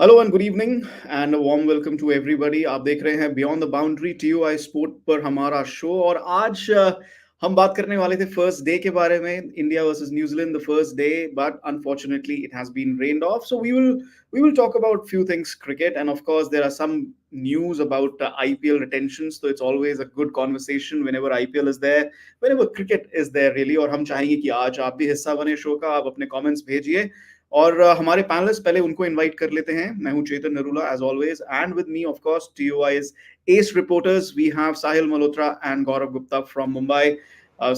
Hello and good evening and warm welcome to everybody. आप देख रहे हैं beyond the boundary TUI sport पर हमारा शो। और आज हम बात करने वाले थे फर्स्ट डे के बारे में, India versus New Zealand the first day, but unfortunately it has been rained off. So we will talk about few things cricket and of course there are some news about IPL retentions. So it's always a good conversation whenever IPL is there, whenever cricket is there really। और हम चाहेंगे कि आज आप भी हिस्सा बने show का, आप अपने कमेंट्स भेजिए। और हमारे पैनलिस्ट पहले उनको इनवाइट कर लेते हैं। मैं हूं Chetan Narula as always, and with me of course TUI's ace reporters we have Sahil Malhotra and Gaurav Gupta from Mumbai.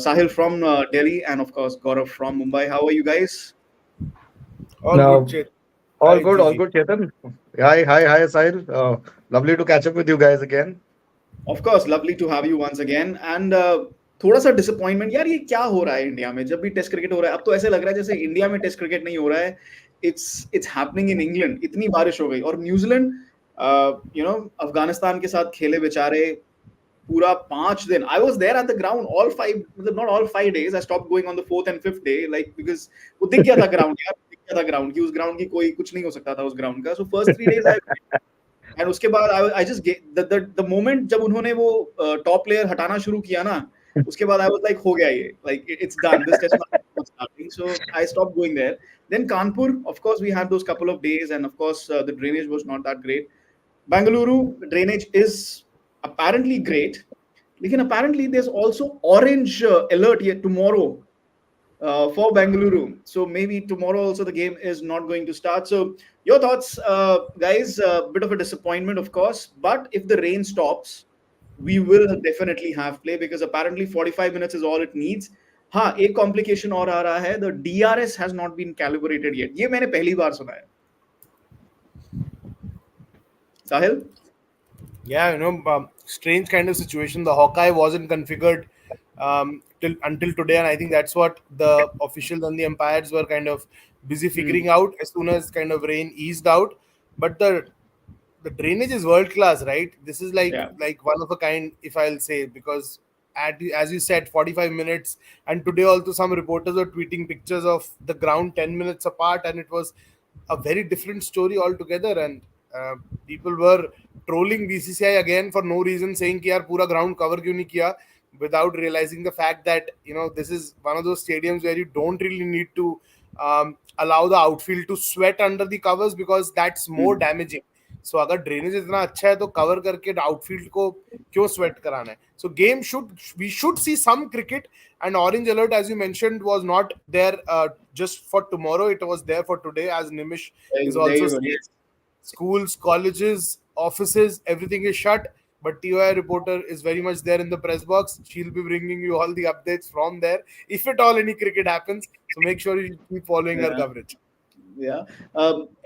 Sahil from Delhi and of course Gaurav from Mumbai. How are you guys? All good, Now, Chet. all Hi, good, all Gigi. good, Chetan. Hi, Sahil. Lovely to catch up with you guys again. Of course, lovely to have you once again. And थोड़ा सा disappointment यार, ये क्या हो रहा है India में? जब भी टेस्ट क्रिकेट हो रहा है अब तो ऐसे लग रहा है जैसे इंडिया में टेस्ट क्रिकेट नहीं हो रहा है, इट्स हैपनिंग इन इंग्लैंड। इतनी बारिश हो गई और न्यूजीलैंड अफगानिस्तान के साथ खेले बेचारे पूरा 5 दिन। I was there at the ground all five, मतलब not all 5 days, I stop going on the fourth and fifth day, like because वो दिख गया था ग्राउंड यार, दिख गया था ग्राउंड की, उस ग्राउंड की कोई कुछ नहीं हो सकता था उस ग्राउंड का। So first 3 days I, and उसके बाद आई जस्ट द मोमेंट जब उन्होंने वो टॉप प्लेयर हटाना शुरू किया ना, उसके बाद आई वाज लाइक हो गया ये, like it's done, this test match is starting. So I stop going there. Then Kanpur, of course we had those couple of days and of course the drainage was not that great. Bengaluru drainage is apparently great, लेकिन apparently there's also orange alert yet tomorrow for Bengaluru. So maybe tomorrow also the game is not going to start. So your thoughts, guys? Bit of a disappointment, of course, but if the rain stops, we will definitely have play because apparently 45 minutes is all it needs. हाँ, एक complication और आ रहा है, the DRS has not been calibrated yet. ये मैंने पहली बार सुना है। Sahil? Yeah, strange kind of situation. The Hawkeye wasn't configured until today, and I think that's what the officials and the umpires were kind of busy figuring out as soon as kind of rain eased out. But the drainage is world class, right? This is like one of a kind, if I'll say, because as you said, 45 minutes, and today also some reporters were tweeting pictures of the ground 10 minutes apart, and it was a very different story altogether. And people were trolling BCCI again for no reason, saying कि यार पूरा ground cover क्यों नहीं किया, without realizing the fact that this is one of those stadiums where you don't really need to allow the outfield to sweat under the covers because that's more damaging. So अगर drainage इतना अच्छा है तो cover करके outfield को क्यों sweat कराना है? So we should see some cricket, and orange alert, as you mentioned, was not there just for tomorrow. It was there for today, as Nimish is also saying. Schools, colleges, offices, everything is shut. But TOI reporter is very much there in the press box. She'll be bringing you all the updates from there, if at all any cricket happens. So make sure you keep following her coverage. Yeah,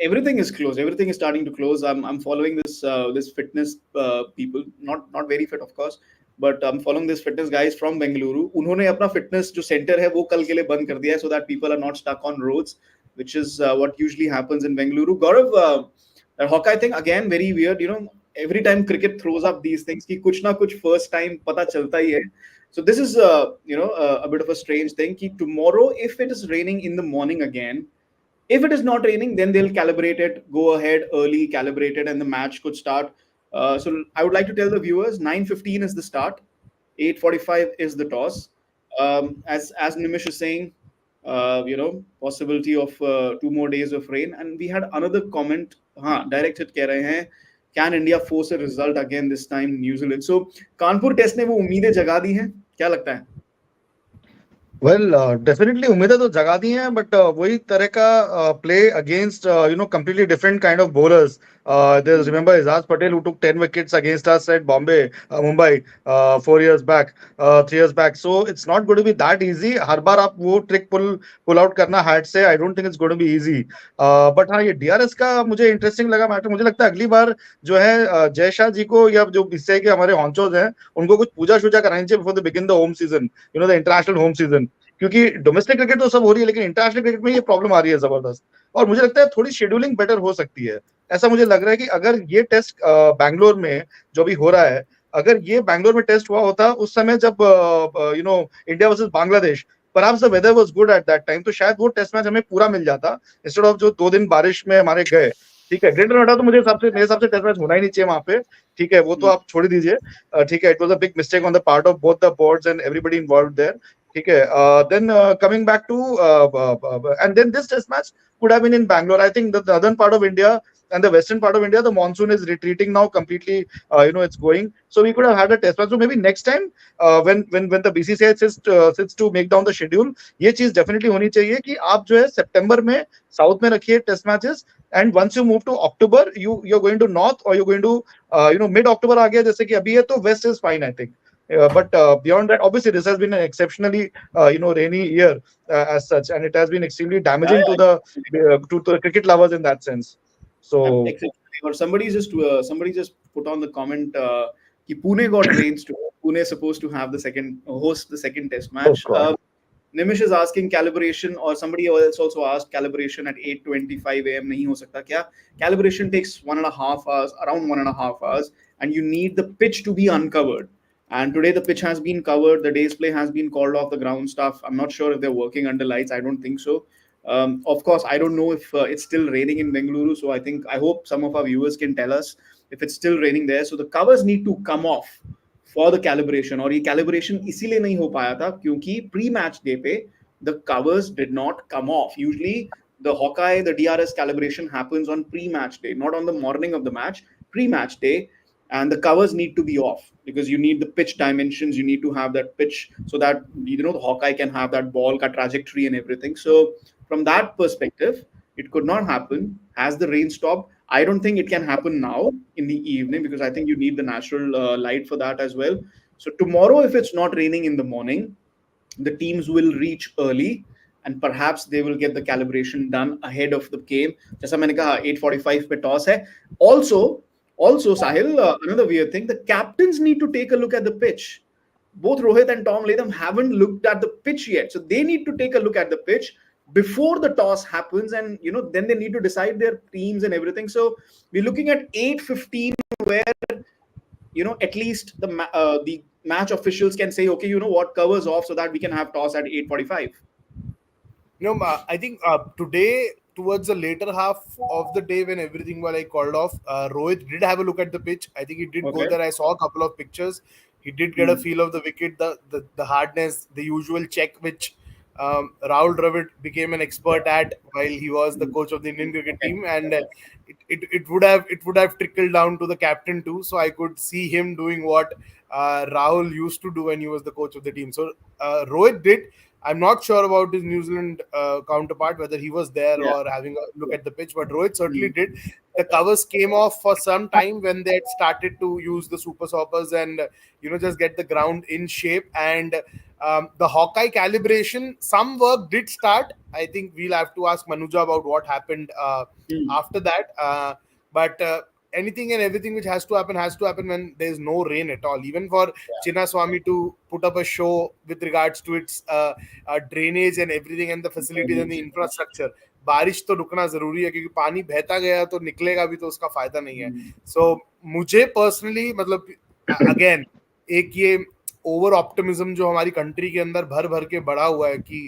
everything is closed. Everything is starting to close. I'm following this fitness people, not very fit of course, but I'm following this fitness guys from Bengaluru. उन्होंने अपना fitness जो center है वो कल के लिए बंद कर दिया है, so that people are not stuck on roads, which is what usually happens in Bengaluru. Gaurav, that Hawkeye thing again very weird. Every time cricket throws up these things, कि कुछ ना कुछ first time पता चलता ही है. So this is a bit of a strange thing. कि tomorrow, if it is raining in the morning again, if it is not raining, then they'll calibrate it, go ahead early, calibrate it, and the match could start. So I would like to tell the viewers, 9:15 is the start, 8:45 is the toss. As Nimish is saying, possibility of 2 more days of rain. And we had another comment. हाँ, direct hit कह रहे हैं, can India force a result again this time New Zealand? So Kanpur test ने वो उम्मीदें जगा दी हैं, क्या लगता है? Well, definitely उम्मीदें तो जगा दी हैं, but वही तरह का play against completely different kind of bowlers. There's remember Izaz Patel who took 10 wickets against us at Mumbai 4 years back, 3 years back. So it's not going to be that easy. हर बार आप वो trick pull out करना hard से, I don't think it's going to be easy. But हाँ, ये DRS का मुझे interesting लगा matter. मुझे लगता है अगली बार जो है जय शाह जी को या जो इससे के हमारे हॉन्चोज हैं उनको कुछ पूजा शूजा करानी चाहिए before they begin the home season, the international home season. क्योंकि डोमेस्टिक क्रिकेट तो सब हो रही है, लेकिन इंटरनेशनल क्रिकेट में ये प्रॉब्लम आ रही है जबरदस्त. और मुझे लगता है थोड़ी शेड्यूलिंग बेटर हो सकती है. ऐसा मुझे लग रहा है कि अगर ये टेस्ट बैंगलोर में जो भी हो रहा है, अगर ये बैंगलोर में टेस्ट हुआ होता उस समय जब India versus Bangladesh, perhaps the weather was good at that time, तो शायद वो टेस्ट मैच हमें पूरा मिल जाता इंस्टेड ऑफ जो 2 दिन बारिश में हमारे गए. ठीक है, ग्रेट रन हटा तो मेरे हिसाब से टेस्ट मैच होना ही नहीं चाहिए वहां पे। ठीक है, वो तो आप छोड़ ही दीजिए। ठीक है, it was a big mistake on the part of both the boards and everybody involved there. ठीक है, then coming back to and then this test match could have been in Bangalore. I think that the northern part of India and the western part of India, the monsoon is retreating now completely. It's going. So we could have had a test match. So maybe next time, when the BCCI sits to make down the schedule, ये चीज definitely होनी चाहिए कि आप जो है सितंबर में south में रखिए test matches, and once you move to October, you're going to north, or you're going to mid October आ गया जैसे कि अभी है, तो west is fine, I think. But beyond that, obviously this has been an exceptionally rainy year as such, and it has been extremely Yeah, damaging to yeah, the cricket lovers in that sense. So exactly. Or somebody just put on the comment कि Pune got rains too. Pune is supposed to have the second host the second test oh match. god. Nimish is asking calibration, or somebody else also asked calibration at 8:25 a.m. नहीं हो सकता क्या? Calibration takes 1.5 hours, around 1.5 hours, and you need the pitch to be uncovered. And today the pitch has been covered. The day's play has been called off the ground stuff. I'm not sure if they're working under lights. I don't think so. Of course, I don't know if it's still raining in Bengaluru. So I hope some of our viewers can tell us if it's still raining there. So the covers need to come off for the calibration, और ये calibration इसीलिए नहीं हो पाया था क्योंकि pre match day पे the covers did not come of. Usually the Hawkeye the DRS calibration happens on pre-match day, not on the morning of the match, pre-match day, and the covers need to be off because you need the pitch dimensions, you need to have that pitch so that the hawkeye can have that ball ka trajectory and everything. So from that perspective it could not happen. Has the rain stopped? I don't think it can happen now in the evening because I think you need the natural light for that as well. So tomorrow, if it's not raining in the morning, the teams will reach early and perhaps they will get the calibration done ahead of the game. जैसा मैंने कहा 8:45 पे toss है. Also, Sahil, another weird thing: the captains need to take a look at the pitch. Both Rohit and Tom Latham haven't looked at the pitch yet, so they need to take a look at the pitch before the toss happens, and then they need to decide their teams and everything. So we're looking at 8:15 where at least the match officials can say, okay, what, covers off so that we can have toss at 8:45. I think today, towards the later half of the day, when everything was like called off, Rohit did have a look at the pitch. I think he did go Okay. there. I saw a couple of pictures. He did get a feel of the wicket, the hardness, the usual check which Rahul Dravid became an expert at while he was the coach of the Indian cricket team, and it would have trickled down to the captain too. So I could see him doing what Rahul used to do when he was the coach of the team. So Rohit did. I'm not sure about his New Zealand counterpart, whether he was there Yeah. or having a look at the pitch, but Rohit certainly did. The covers came off for some time when they had started to use the super soppers and just get the ground in shape. And the Hawkeye calibration, some work did start. I think we'll have to ask Manuja about what happened after that. But anything and everything which has to happen when there's no rain at all. Even for Chinnaswamy to put up a show with regards to its drainage and everything and the facilities and the infrastructure. बारिश तो रुकना जरूरी है क्योंकि पानी बहता गया तो निकलेगा भी तो उसका फायदा नहीं है. सो मुझे पर्सनली मतलब अगेन एक ये ओवर ऑप्टिमिज्म जो हमारी कंट्री के अंदर भर भर के बढ़ा हुआ है कि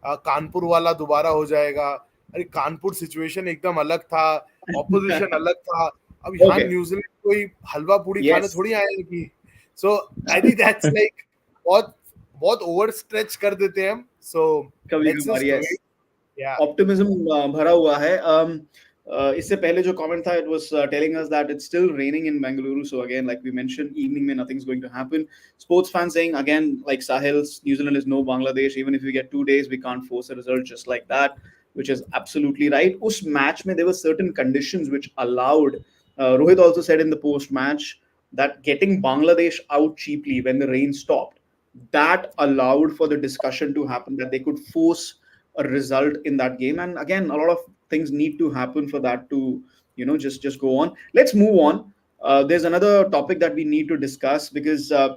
कानपुर वाला दोबारा हो जाएगा. अरे कानपुर सिचुएशन एकदम अलग था, ऑपोजिशन अलग था. अब यहाँ न्यूजीलैंड कोई हलवा पूरी खाने थोड़ी आए कि. सो आई थिंक दैट्स लाइक बहुत बहुत ओवर स्ट्रेच कर देते हैं हम. सो लेट्स जस्ट ऑप्टिमिज्म भरा हुआ है. इससे पहले जो कमेंट था, it was telling us that it's still raining in Bengaluru. So again, like we mentioned, evening में nothing's going to happen. Sports fans saying again, like Sahil, New Zealand is no Bangladesh. Even if we get 2 days, we can't force a result just like that, which is absolutely right. उस match में there were certain conditions which allowed. Rohit also said in the post match that getting Bangladesh out cheaply when the rain stopped, that allowed for the discussion to happen, that they could force a result in that game. And again, a lot of things need to happen for that to just go on. Let's move on. There's another topic that we need to discuss because uh,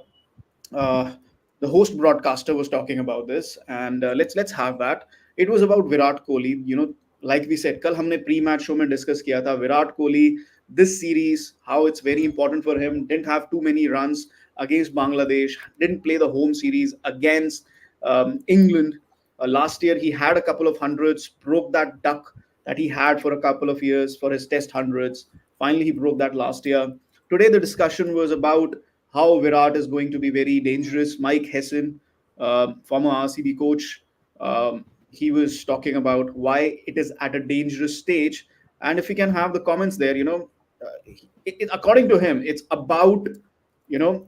the host broadcaster was talking about this, and let's have that. It was about Virat Kohli. Like we said, kal humne pre-match show mein discuss kiya tha Virat Kohli, this series, how it's very important for him. Didn't have too many runs against Bangladesh, didn't play the home series against England. Last year he had a couple of hundreds, broke that duck that he had for a couple of years for his test hundreds. Finally, he broke that last year. Today, the discussion was about how Virat is going to be very dangerous. Mike Hesson, former RCB coach, he was talking about why it is at a dangerous stage. And if we can have the comments there, according to him, it's about,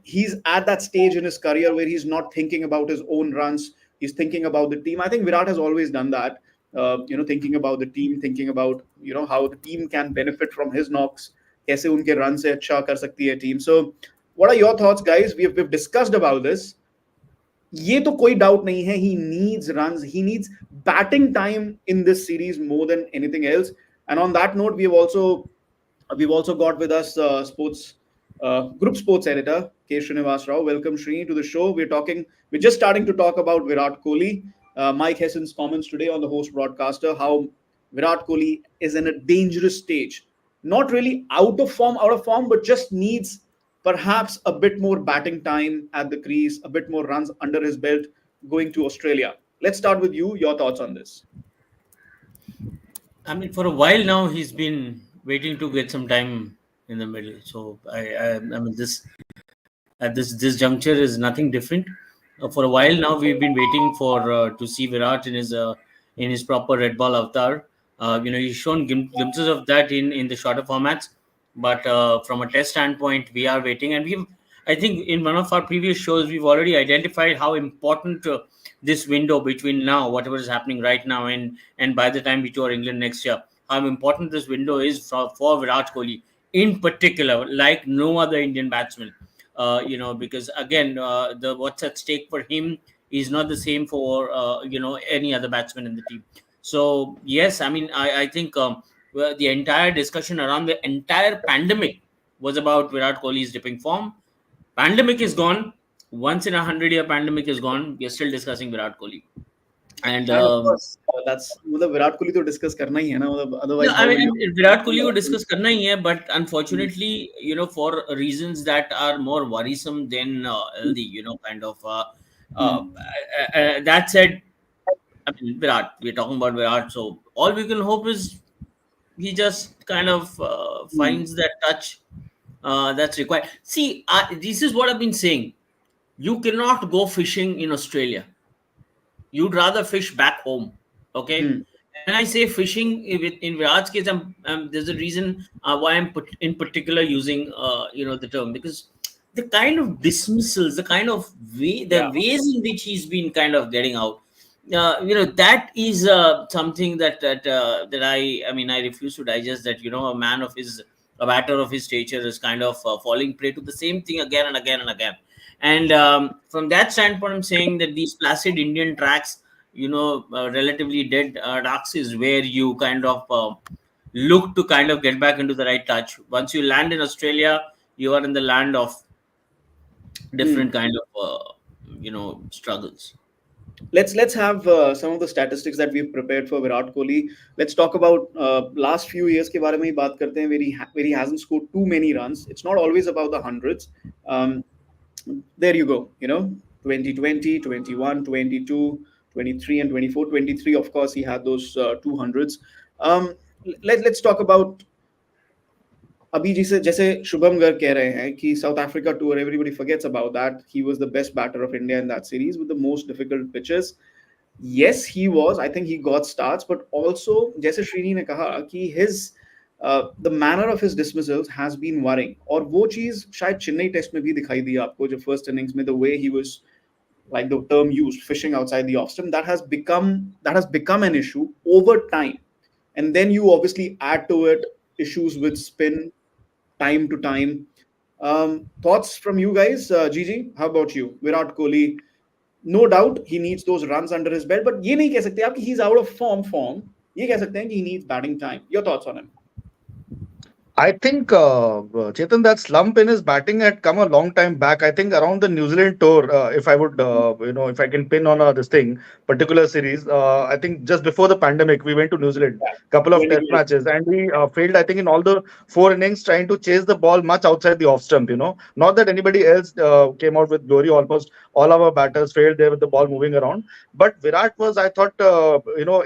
he's at that stage in his career where he's not thinking about his own runs. He's thinking about the team. I think Virat has always done that. Thinking about the team, thinking about how the team can benefit from his knocks. कैसे उनके run से अच्छा कर सकती है team. So, what are your thoughts, guys? We've discussed about this. ये तो कोई doubt नहीं है. He needs runs. He needs batting time in this series more than anything else. And on that note, we've also got with us group sports editor K. Srinivas Rao. Welcome, Srini, to the show. We're just starting to talk about Virat Kohli. Mike Hesson's comments today on the host broadcaster, how Virat Kohli is in a dangerous stage. Not really out of form, but just needs perhaps a bit more batting time at the crease, a bit more runs under his belt going to Australia. Let's start with you. Your thoughts on this? I mean, for a while now, he's been waiting to get some time in the middle. So I mean, this at this juncture is nothing different. For a while now, we've been waiting for to see Virat in his proper red ball avatar. He's shown glimpses of that in the shorter formats, but from a test standpoint, we are waiting, and I think in one of our previous shows, we've already identified how important this window between now, whatever is happening right now, and by the time we tour England next year, how important this window is for Virat Kohli in particular, like no other Indian batsman. Because again, the what's at stake for him is not the same for any other batsman in the team. So yes, I mean, I think the entire discussion around the entire pandemic was about Virat Kohli's dipping form. Pandemic is gone. Once in 100-year pandemic is gone. We are still discussing Virat Kohli. And of course, that's Virat Kohli to discuss करना ही है ना, otherwise no, I how will mean, you? Virat Kohli को discuss करना ही है, but unfortunately, for reasons that are more worrisome than healthy, kind of. That said, I mean, Virat, we're talking about Virat, so all we can hope is he just kind of finds that touch that's required. See, this is what I've been saying. You cannot go fishing in Australia. You'd rather fish back home. Okay. Hmm. And I say fishing in Virat's case, there's a reason why I'm in particular using the term, because the kind of dismissals, the kind of the Yeah. ways in which he's been kind of getting out, that is something that I mean, I refuse to digest. That a batter of his stature is kind of falling prey to the same thing again and again and again. And from that standpoint, I'm saying that these placid Indian tracks, relatively dead ducks, is where you kind of look to kind of get back into the right touch. Once you land in Australia, you are in the land of Hmm. different kind of struggles. Let's have some of the statistics that we've prepared for Virat Kohli. Let's talk about last few years के बारे में ही बात करते हैं, where he hasn't scored too many runs. It's not always about the hundreds. Um, there you go. 2020, 21, 22, 23, and 24. 23, of course, he had those 200s. Let's talk about अभी जैसे शुभम गर्ग कह रहे हैं कि south Africa tour, everybody forgets about that. He was the best batter of India in that series with the most difficult pitches. Yes, he was. I think he got starts, but also जैसे श्रीनी ने कहा कि the manner of his dismissals has been worrying. और वो चीज शायद Chennai test में भी दिखाई दी आपको, जो फर्स्ट इनिंग्स में the way he was, like the term used, fishing outside the off stump, that has become an issue over time. And then you obviously add to it issues with spin time to time. Thoughts from you guys? Gigi, how about you? Virat Kohli, no doubt he needs those runs under his belt, but ये नहीं कह सकते आप कि he's out of form. ये कह सकते हैं कि he needs batting time. Your thoughts on him? I think, Chetan, that slump in his batting had come a long time back. I think around the New Zealand tour, if I would, if I can pin on this thing, particular series, I think just before the pandemic, we went to New Zealand, Yeah, couple of test 2020. matches, and we failed, I think, in all the four innings trying to chase the ball much outside the off stump. Not that anybody else came out with glory. Almost all our batters failed there with the ball moving around. But Virat was, I thought,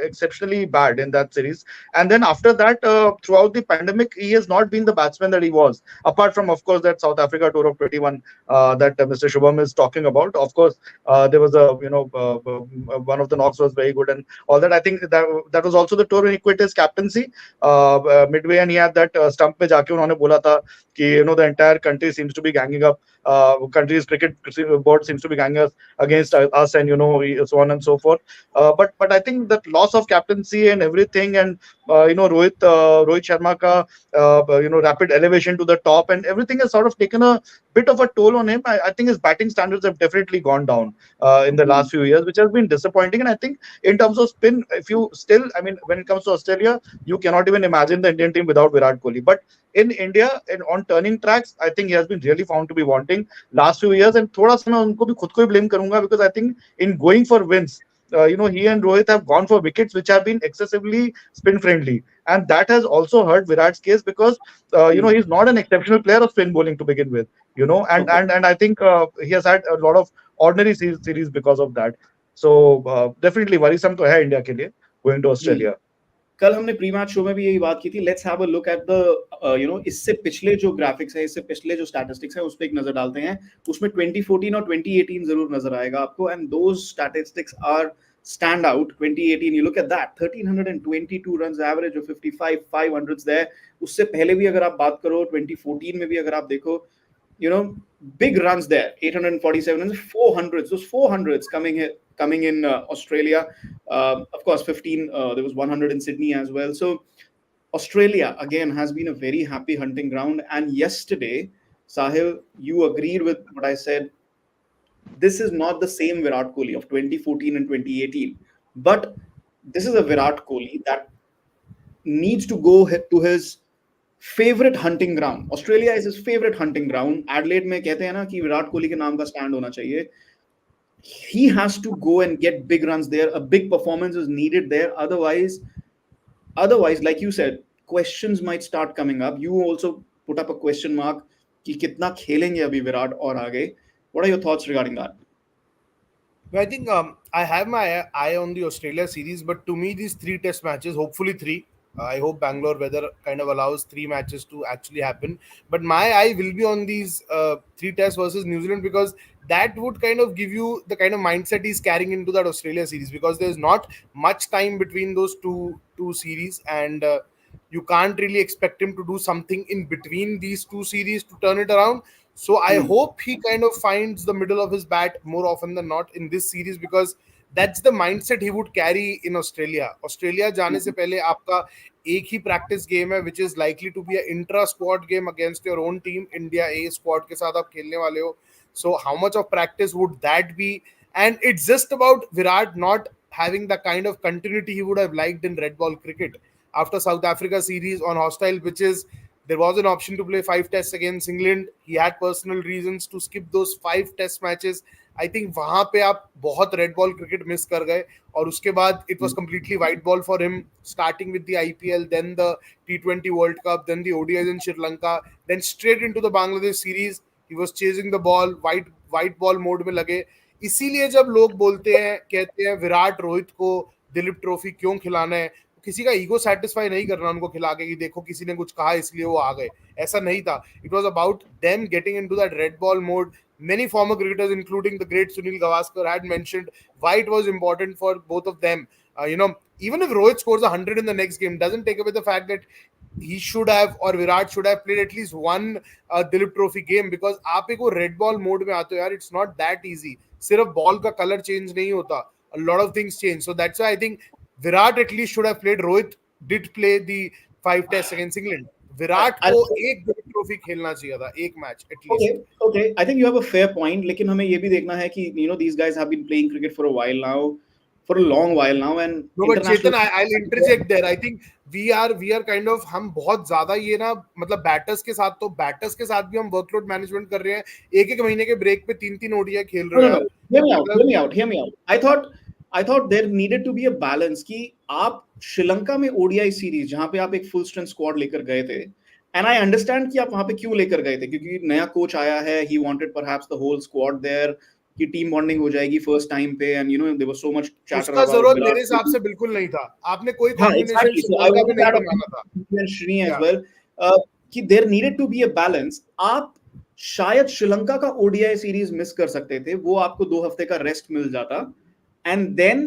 exceptionally bad in that series. And then after that, throughout the pandemic, he has not been the batsman that he was. Apart from, of course, that South Africa tour of 21 that Mr. Shubham is talking about. Of course, there was one of the knocks was very good and all that. I think that was also the tour when he quit his captaincy midway, and he had that stump में जाके उन्होंने बोला था कि the entire country seems to be ganging up. Country's cricket board seems to be ganging us against us, and so on and so forth. But I think that loss of captaincy and everything, and Rohit Sharma ka rapid elevation to the top, and everything has sort of taken a bit of a toll on him. I think his batting standards have definitely gone down in the last few years, which has been disappointing. And I think in terms of spin, if you still, I mean, when it comes to Australia, you cannot even imagine the Indian team without Virat Kohli. But in India, on turning tracks, I think he has been really found to be wanting last few years. And थोड़ा सा मैं उनको भी खुद को ही blame करूंगा, because I think in going for wins, he and Rohit have gone for wickets which have been excessively spin friendly, and that has also hurt Virat's case, because Hmm. he's not an exceptional player of spin bowling to begin with. And Okay. and I think he has had a lot of ordinary series because of that. So definitely worrisome to hai India के लिए going to Hmm. Australia. कल हमने pre match show में भी यही बात की थी. Let's have a look at the इससे पिछले जो ग्राफिक्स है, इससे पिछले जो स्टैटिस्टिक्स है, उस पर एक नजर डालते हैं. उसमें 2014 और 2018 जरूर नजर आएगा आपको, and those statistics are stand out. 2018, you look at that, 1322 runs average of 55 500s there. उससे पहले भी अगर आप बात करो, 2014 में भी अगर आप देखो, you know, big runs there, 847 runs, 400s, those 400s coming in Australia. Of course, 15, there was 100 in Sydney as well. So Australia again has been a very happy hunting ground. And yesterday, Sahil, you agreed with what I said. This is not the same Virat Kohli of 2014 and 2018, but this is a Virat Kohli that needs to go to his favorite hunting ground. Australia is his favorite hunting ground. Adelaide में कहते हैं ना कि विराट कोहली के नाम का stand होना चाहिए. He has to go and get big runs there. A big performance is needed there. Otherwise, like you said, questions might start coming up. You also put up a question mark कि कितना खेलेंगे अभी विराट और आगे. What are your thoughts regarding that? I think I have my eye on the Australia series, but to me, these three test matches, hopefully three. I hope Bangalore weather kind of allows three matches to actually happen. But my eye will be on these three tests versus New Zealand, because that would kind of give you the kind of mindset he's carrying into that Australia series, because there's not much time between those two series, and you can't really expect him to do something in between these two series to turn it around. So I Hmm. hope he kind of finds the middle of his bat more often than not in this series, because that's the mindset he would carry in Australia. Australia जाने से पहले आपका एक ही practice game है, which is likely to be an intra squad game against your own team. India A squad के साथ आप खेलने वाले हो. So how much of practice would that be? And it's just about Virat not having the kind of continuity he would have liked in red ball cricket. After South Africa series on hostile pitches, there was an option to play 5 tests against England. He had personal reasons to skip those 5 test matches. I think वहां पे आप बहुत red ball cricket miss कर गए, और उसके बाद it was completely white ball for him, starting with the IPL, then the T20 World Cup, then the ODIs in Sri Lanka, then straight into the Bangladesh series. He was chasing the ball, white ball mode में लगे. इसीलिए जब लोग बोलते हैं, कहते हैं विराट रोहित को दिलीप ट्रॉफी क्यों खिलाना है, किसी का ईगो सेटिस्फाई नहीं करना उनको खिला के कि देखो किसी ने कुछ कहा इसलिए वो आ गए. ऐसा नहीं था. It was about them getting into that red ball mode. Many former cricketers, including the great Sunil Gavaskar, had mentioned why it was important for both of them. Even if Rohit scores 100 in the next game, doesn't take away the fact that he should have, or Virat should have played at least one Dilip Trophy game, because आप एक वो red ball mode में आते हो यार, it's not that easy. सिर्फ ball का color change नहीं होता. A lot of things change. So that's why I think Virat at least should have played. Rohit did play the 5 tests against England. Virat I, को एक trophy खेलना चाहिए था, एक match at least. okay. I think you have a fair point. लेकिन हमें ये भी देखना है कि these guys have been playing cricket for a while now. for a long while now, and No, but international. Chetan, I'll interject there. I think we are kind of, हम बहुत ज्यादा ये ना, मतलब बैटर्स के साथ भी हम वर्कलोड मैनेजमेंट कर रहे हैं. एक महीने के ब्रेक पे 3 ओडीआई खेल No, रहे no, हैं no. आप. Hear me out. Hear मतलब me out. Hear me out. I thought there needed to be a balance कि आप श्रीलंका में ओडीआई सीरीज जहां पे आप एक फुल स्ट्रेंथ स्क्वाड लेकर गए थे, एंड आई अंडरस्टैंड कि आप वहां पे क्यों लेकर गए थे, क्योंकि नया कोच आया है, he wanted perhaps the whole squad there कि टीम बॉन्डिंग हो जाएगी फर्स्ट टाइम पे, and there was so much chatter उसका अबाउट जरूरत मेरे विराट हिसाब कोहली. से बिल्कुल नहीं था. आपने कोई हाँ, combination exactly. So I Sri Lanka was में just नहीं at a बनाना था. point and Shri as या well कि there needed to be a balance. आप शायद श्रीलंका का ओडीआई सीरीज मिस कर सकते थे, वो आपको 2 हफ्ते का रेस्ट मिल जाता, and then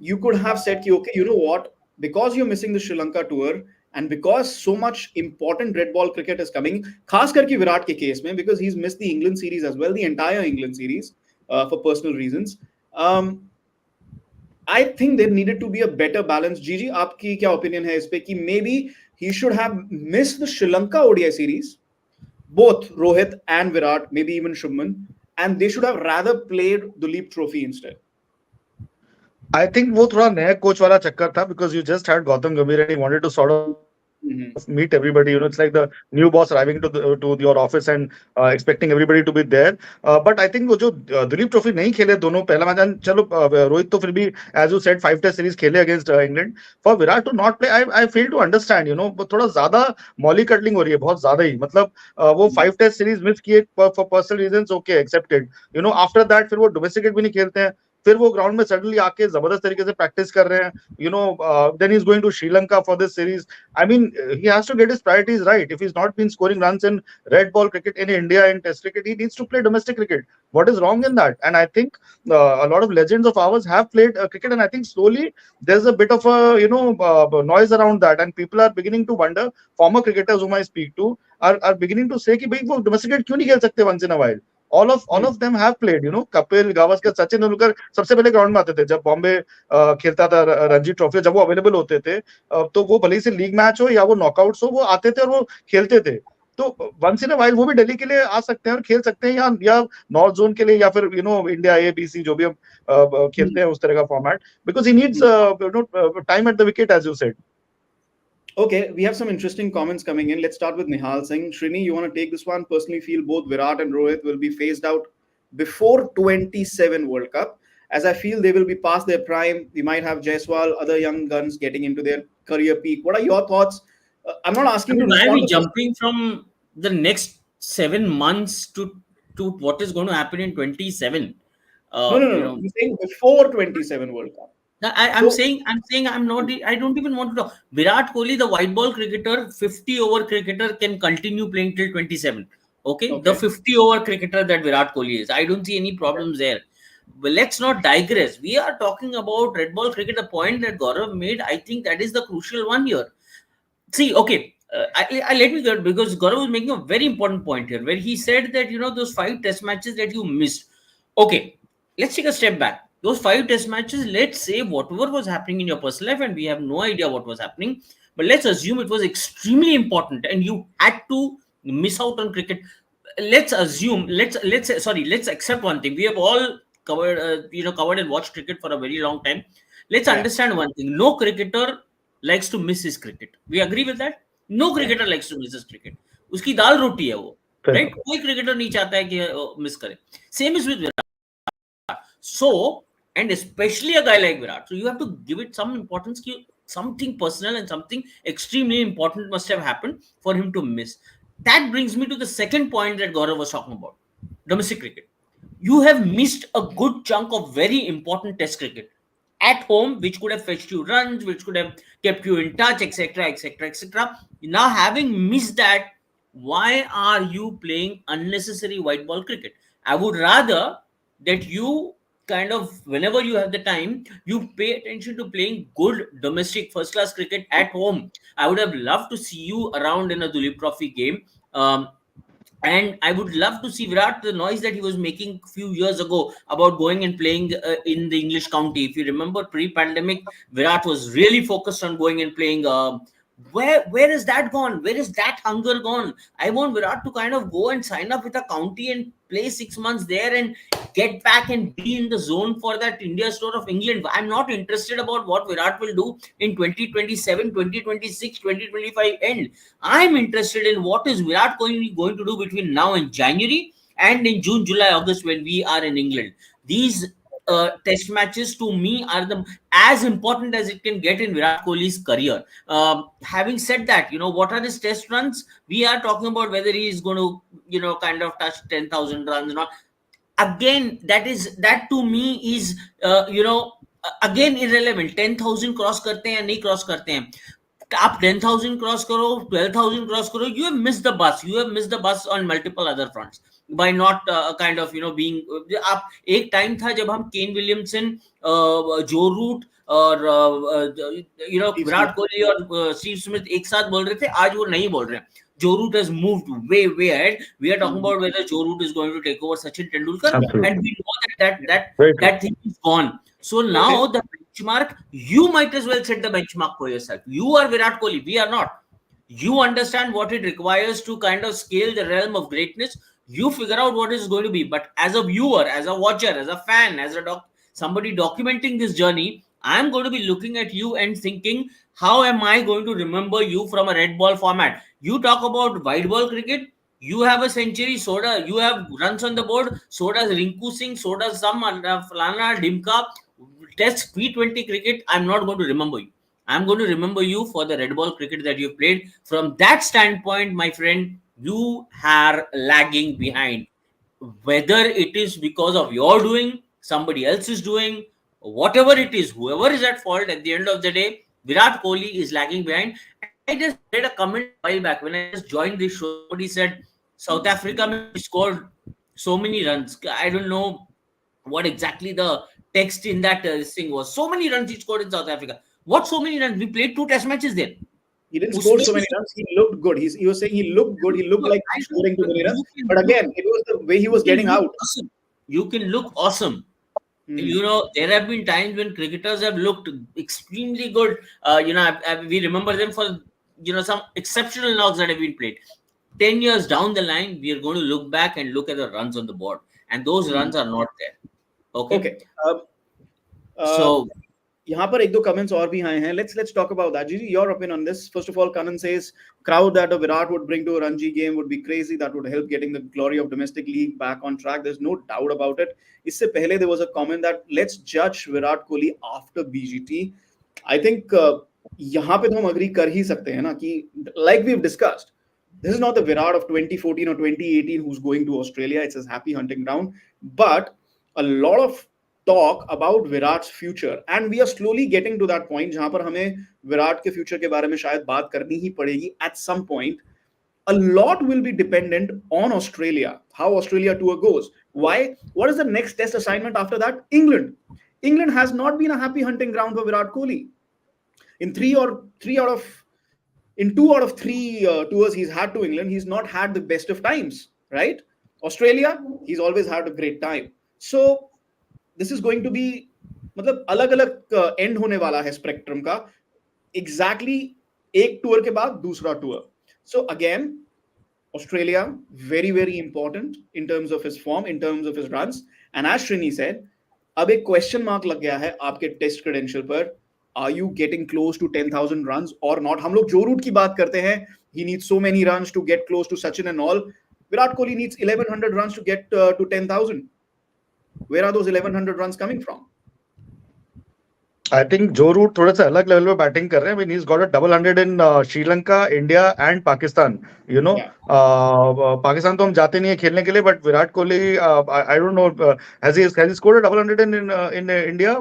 you could have said कि okay, you know what, because you're missing the Sri Lanka tour and because so much important red ball cricket is coming, खास करके विराट के केस में, because he's missed the England series as well, the entire England series for personal reasons. I think there needed to be a better balance. Gigi, आपकी क्या opinion है इस पे कि maybe he should have missed the Sri Lanka ODI series, both Rohit and Virat, maybe even Shubman, and they should have rather played the Leap Trophy instead. I think वो थोड़ा नया coach वाला चक्कर था, because you just had Gautam Gambhir and he wanted to sort of meet everybody. It's like the new boss arriving to your office and expecting everybody to be there. But I think वो जो Dilip trophy नहीं खेले दोनों पहला match, चलो रोहित तो फिर भी as you said 5 test series खेले against England. For Virat to not play, I fail to understand. थोड़ा ज्यादा मॉली कटलिंग हो रही है, बहुत ज्यादा ही. मतलब वो 5 टेस्ट सीरीज मिस किए for personal reasons, okay, accepted. After that फिर वो डोमेस्टिक भी नहीं खेलते हैं. फिर वो ग्राउंड में सडनली आके जबरदस्त तरीके से प्रैक्टिस कर रहे हैं. Then he's going to Sri Lanka for this series. I mean, he has to get his priorities right. If he's not been scoring runs in red ball cricket in India in Test cricket, he needs to play domestic cricket. What is wrong in that? And I think a lot of legends of ours have played cricket, and I think slowly there's a bit of a noise around that, and people are beginning to wonder. Former cricketers whom I speak to are beginning to say कि भाई वो domestic cricket क्यों नहीं खेल सकते once in a while. All of them have played. Kapil Gavaskar, Sachin Tendulkar सबसे पहले ground में आते थे जब बॉम्बे खेलता था रणजी ट्रॉफी, जब वो अवेलेबल होते थे. तो वो भले से लीग मैच हो या वो नॉकआउट्स हो, वो आते थे और वो खेलते थे. तो वंस इन अ वाइल वो भी दिल्ली के लिए आ सकते हैं और खेल सकते हैं, या नॉर्थ जोन के लिए, या फिर इंडिया ABC जो भी हम खेलते हैं उस तरह का format, because he needs time at the wicket as you said. Okay, we have some interesting comments coming in. Let's start with Nihal Singh. Srini, you want to take this one? Personally, feel both Virat and Rohit will be phased out before 27 World Cup, as I feel they will be past their prime. We might have Jaiswal, other young guns getting into their career peak. What are your thoughts? I'm not I asking mean, to why are respond we to this. jumping from the next 7 months to what is going to happen in 27? No, no, no, You no. know, I'm saying before 27 World Cup. I'm So, saying, I'm not. I don't even want to talk. Virat Kohli, the white ball cricketer, 50-over cricketer, can continue playing till 27. Okay, the okay. 50-over cricketer that Virat Kohli is, I don't see any problems there. But let's not digress. We are talking about red ball cricket. The point that Gaurav made, I think that is the crucial one here. See, okay, I let me go, because Gaurav was making a very important point here, where he said that those 5 test matches that you missed. Okay, let's take a step back. Those 5 test matches, let's say whatever was happening in your personal life, and we have no idea what was happening, but let's assume it was extremely important and you had to miss out on cricket. Let's assume, let's accept one thing. We have all covered, covered and watched cricket for a very long time. Let's Yeah. understand one thing. No cricketer likes to miss his cricket. We agree with that? No Yeah. cricketer likes to miss his cricket. उसकी दाल रोटी है वो, right? बिल्कुल. कोई cricketer नहीं चाहता है कि miss करे. Same is with Virat. So, and especially a guy like Virat, so you have to give it some importance. Something personal and something extremely important must have happened for him to miss. That brings me to the second point that Gaurav was talking about: domestic cricket. You have missed a good chunk of very important test cricket at home, which could have fetched you runs, which could have kept you in touch, etc., etc., etc. Now, having missed that, why are you playing unnecessary white ball cricket? I would rather that you kind of, whenever you have the time, you pay attention to playing good domestic first class cricket at home. I would have loved to see you around in a Dulip Trophy game. And I would love to see Virat, the noise that he was making a few years ago about going and playing in the English county. If you remember, pre-pandemic, Virat was really focused on going and playing. Where is that gone? Where is that hunger gone? I want Virat to kind of go and sign up with a county and play 6 months there and get back and be in the zone for that India store of England. I'm not interested about what Virat will do in 2027, 2026, 2025 end. I'm interested in what is Virat going to do between now and January, and in June, July, August, when we are in England. These test matches to me are the as important as it can get in Virat Kohli's career. Having said that, what are his test runs? We are talking about whether he is going to, kind of touch 10,000 runs or not. Again, that to me is, again irrelevant. 10,000 cross करते हैं या नहीं cross करते हैं, आप 10,000 cross करो, 12,000 cross करो, you have missed the bus. You have missed the bus on multiple other fronts by not kind of being. आप एक टाइम था जब हम केन विलियमसन, जो रूट और विराट कोहली और स्टीव स्मिथ एक साथ बोल रहे थे, आज वो नहीं बोल रहे हैं. Joe Root has moved way ahead. We are talking about whether Joe Root is going to take over Sachin Tendulkar. Absolutely. And we know that thing is gone. So now the benchmark, you might as well set the benchmark for yourself. You are Virat Kohli, we are not. You understand what it requires to kind of scale the realm of greatness. You figure out what is going to be. But as a viewer, as a watcher, as a fan, as somebody documenting this journey, I'm going to be looking at you and thinking, how am I going to remember you from a red ball format? You talk about white ball cricket, you have a century, so does, you have runs on the board, so does Rinku Singh, so does some Falana, Dimka. Test T20 cricket, I'm not going to remember you. I'm going to remember you for the red ball cricket that you've played. From that standpoint, my friend, you are lagging behind. Whether it is because of your doing, somebody else is doing, whatever it is, whoever is at fault, at the end of the day, Virat Kohli is lagging behind. And I just read a comment a while back when I just joined this show. Somebody said, South Africa scored so many runs. I don't know what exactly the text in that thing was. So many runs he scored in South Africa. What so many runs? We played 2 test matches there. He didn't score so many runs. He looked good. He was saying he looked good. He looked like scoring too many runs. But again, it was the way he was getting out. Awesome. You can look awesome. There have been times when cricketers have looked extremely good. We remember them for some exceptional knocks that have been played. 10 years down the line, we are going to look back and look at the runs on the board, and those runs are not there. Okay. So यहाँ पर एक दो comments और भी आए हैं. Let's talk about that. Gigi, your opinion on this. First of all, Kanan says crowd that a Virat would bring to a Ranji game would be crazy. That would help getting the glory of domestic league back on track. There's no doubt about it. इससे पहले there was a comment that let's judge Virat Kohli after BGT. I think यहाँ पे तो हम agree कर ही सकते हैं ना कि like we've discussed, this is not the Virat of 2014 or 2018 who's going to Australia. It's his happy hunting ground. But a lot of talk about Virat's future, and we are slowly getting to that point जहां पर हमें विराट के future के बारे में शायद बात करनी ही पड़ेगी at some point. A lot will be dependent on Australia, how Australia tour goes. Why? What is the next test assignment after that? England. England has not been a happy hunting ground for Virat Kohli. In two out of three tours he's had to England, he's not had the best of times, right? Australia, he's always had a great time. So this is going to be, मतलब अलग-अलग end होने वाला है spectrum का. Exactly एक tour के बाद दूसरा tour. So again, Australia, very, very important in terms of his form, in terms of his runs. And as Srini said, अब एक question mark लग गया है आपके test credential पर. Are you getting close to 10,000 runs or not? हम लोग जो रूट की बात करते हैं, he needs so many runs to get close to Sachin and all. Virat Kohli needs 1,100 runs to get to 10,000. Where are those 1,100 runs coming from? I think Joe Root थोड़ा सा अलग level पे batting कर रहे हैं. I mean, he's got a double hundred in Sri Lanka, India, and Pakistan. Pakistan तो हम जाते नहीं है खेलने के लिए, but Virat Kohli, I don't know, has he scored a double hundred in India?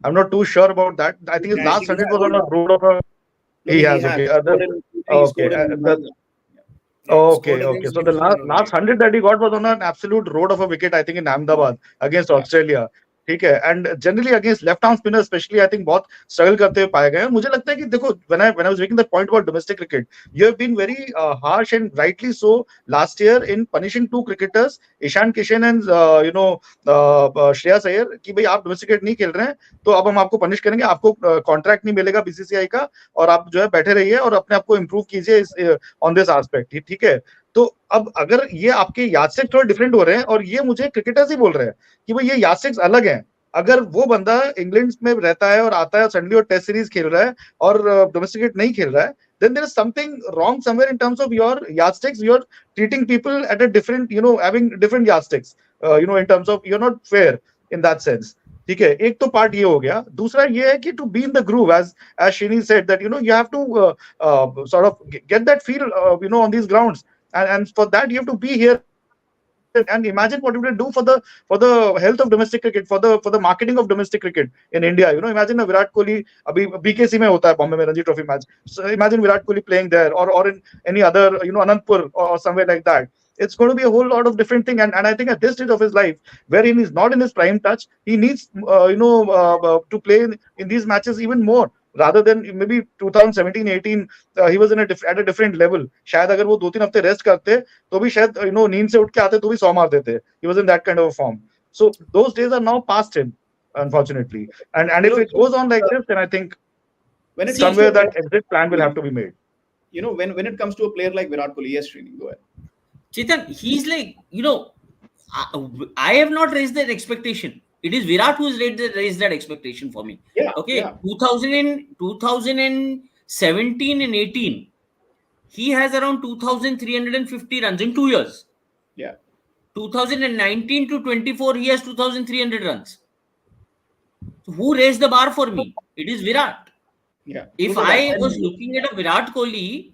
I'm not too sure about that. I think his last 100 was on a road of a. He has. Okay. Okay. So the last 100 that he got was on an absolute road of a wicket, I think, in Ahmedabad against Australia. ठीक है. And generally against left arm spinners especially, I think बहुत struggle करते हुए पाए गए हैं. मुझे लगता है कि देखो, when I was making the point about domestic cricket, you have been very harsh and rightly so last year in punishing 2 cricketers, Ishan Kishan and Shreyas Iyer, कि भाई आप domestic cricket नहीं खेल रहे हैं तो अब हम आपको punish करेंगे, आपको contract नहीं मिलेगा BCCI का और आप जो है बैठे रहिए और अपने आप को improve कीजिए on this aspect. ठीक है. तो अब अगर ये आपके यादस्टिक्स थोड़े डिफरेंट हो रहे हैं और ये मुझे क्रिकेटर्स ही बोल रहे हैं कि भाई ये यादस्टिक्स अलग हैं, अगर वो बंदा इंग्लैंड में रहता है और आता है सडनली और टेस्ट सीरीज खेल रहा है और डोमेस्टिक क्रिकेट नहीं खेल रहा है, then there is something wrong somewhere in terms of your yardsticks. You're treating people at a different, having different yardsticks, in terms of you're not fair in that sense. ठीक है, एक तो part ये हो गया, दूसरा ये है कि to be in the groove, as Shini said, that you have to sort of get that feel on these grounds, and for that you have to be here, and imagine what you will do for the health of domestic cricket, for the marketing of domestic cricket in India. Imagine a Virat Kohli abhi BKC mein hota hai, Bombay mein Ranji Trophy match. So imagine Virat Kohli playing there, or in any other, Anandpur or somewhere like that. It's going to be a whole lot of different thing, and I think at this stage of his life, wherein he's not in his prime touch, he needs to play in these matches even more, rather than maybe 2017-18 he was at a different level. शायद अगर वो 2-3 हफ्ते rest करते तो भी शायद नींद से उठ के आते तो भी 100 मार देते. He was in that kind of a form. So those days are now past him, unfortunately. And if it goes on like this, then I think when it comes somewhere to that exit plan will have to be made. when it comes to a player like Virat Kohli, yes, Srini, go ahead. Chetan, he's like, I have not raised that expectation. It is Virat who's raised that expectation for me. Yeah, Okay, yeah. 2017 and 18, he has around 2,350 runs in 2 years. Yeah. 2019 to 24, he has 2,300 runs. So who raised the bar for me? It is Virat. Yeah. If I was looking at a Virat Kohli,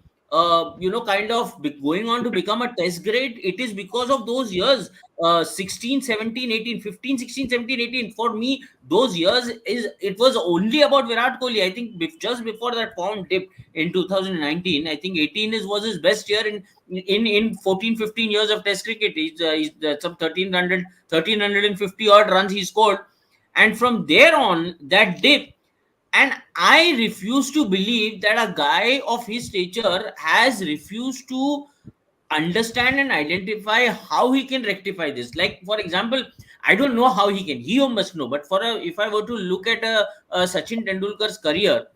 kind of going on to become a test grade, it is because of those years, 16, 17, 18, 15, 16, 17, 18. For me, those years it was only about Virat Kohli. I think just before that form dipped in 2019, I think 18 was his best year in 14, 15 years of test cricket. He's some 1,350 odd runs he scored. And from there on, that dip, and I refuse to believe that a guy of his stature has refused to understand and identify how he can rectify this. Like, for example, I don't know how he can. He must know. But if I were to look at a Sachin Tendulkar's career,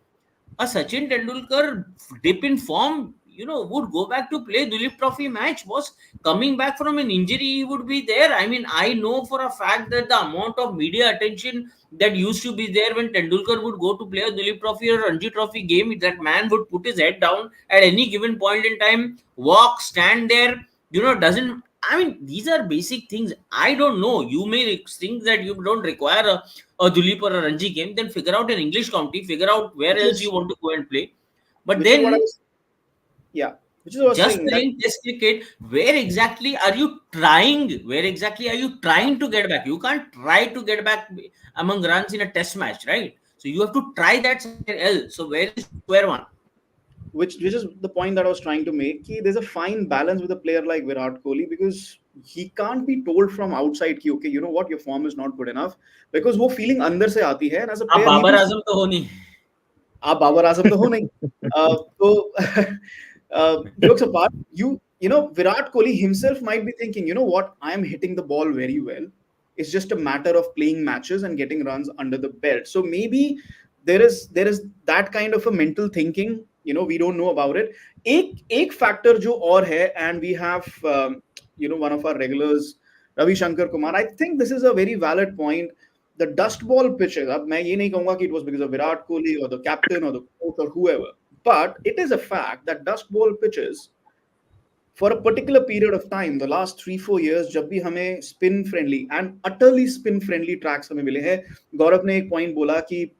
a Sachin Tendulkar dip in form, would go back to play Dulip Trophy match, was coming back from an injury, he would be there. I mean, I know for a fact that the amount of media attention that used to be there when Tendulkar would go to play a Dulip Trophy or Ranji Trophy game, that man would put his head down at any given point in time, walk, stand there, doesn't. I mean, these are basic things. I don't know. You may think that you don't require a Dulip or a Ranji game, then figure out an English county, figure out where Which else is you want to go and play. But which is what I then, was yeah, which is what I was just saying that playing test cricket, where exactly are you trying? Where exactly are you trying to get back? You can't try to get back among runs in a test match, right? So you have to try that somewhere else. So where is square one? which is the point that I was trying to make. Ki there's a fine balance with a player like Virat Kohli because he can't be told from outside ki okay, you know what, your form is not good enough, because वो feeling अंदर से आती है, and as a आप player he Babar will. आजम तो हो नहीं. आप बाबर आजम तो हो नहीं. तो jokes apart, Virat Kohli himself might be thinking, you know what, I am hitting the ball very well. It's just a matter of playing matches and getting runs under the belt. So maybe there is that kind of a mental thinking. We don't know about it. एक factor जो और है, and we have one of our regulars, Ravi Shankar Kumar. I think this is a very valid point. The dust ball pitches. अब मैं ये नहीं कहूँगा कि it was because of Virat Kohli or the captain or the coach or whoever, but it is a fact that dust ball pitches for a particular period of time, the last 3-4 years, जब भी हमें spin friendly and utterly spin friendly tracks हमें मिले हैं. गौरव ने एक point बोला कि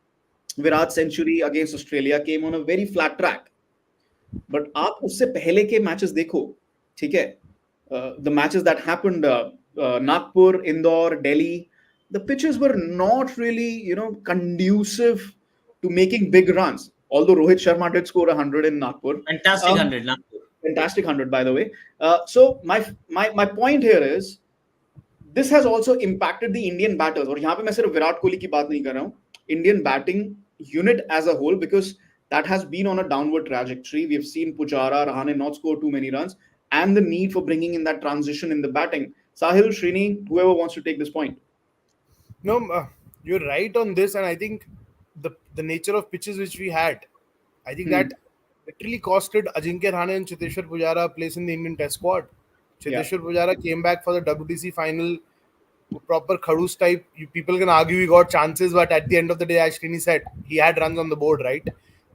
Virat century against Australia came on a very flat track, but आप उससे पहले के मैचेस देखो, ठीक है, the matches that happened, Nagpur, Indore, Delhi, the pitches were not really conducive to making big runs, although Rohit Sharma did score 100 in Nagpur. Fantastic 100. Fantastic 100, by the way. So my point here is, this has also impacted the Indian batters. और यहाँ पे मैं सिर्फ विराट कोहली की बात नहीं कर रहा हूँ, Indian batting unit as a whole, because that has been on a downward trajectory. We've seen Pujara, Rahane not score too many runs, and the need for bringing in that transition in the batting. Sahil, Srini, whoever wants to take this point. No, you're right on this, and I think the nature of pitches which we had, I think that literally costed Ajinkya Rahane and Cheteshwar Pujara a place in the Indian Test squad. Cheteshwar Pujara came back for the WTC final, proper Khadus type. People can argue he got chances, but at the end of the day, as Srini said, he had runs on the board, right?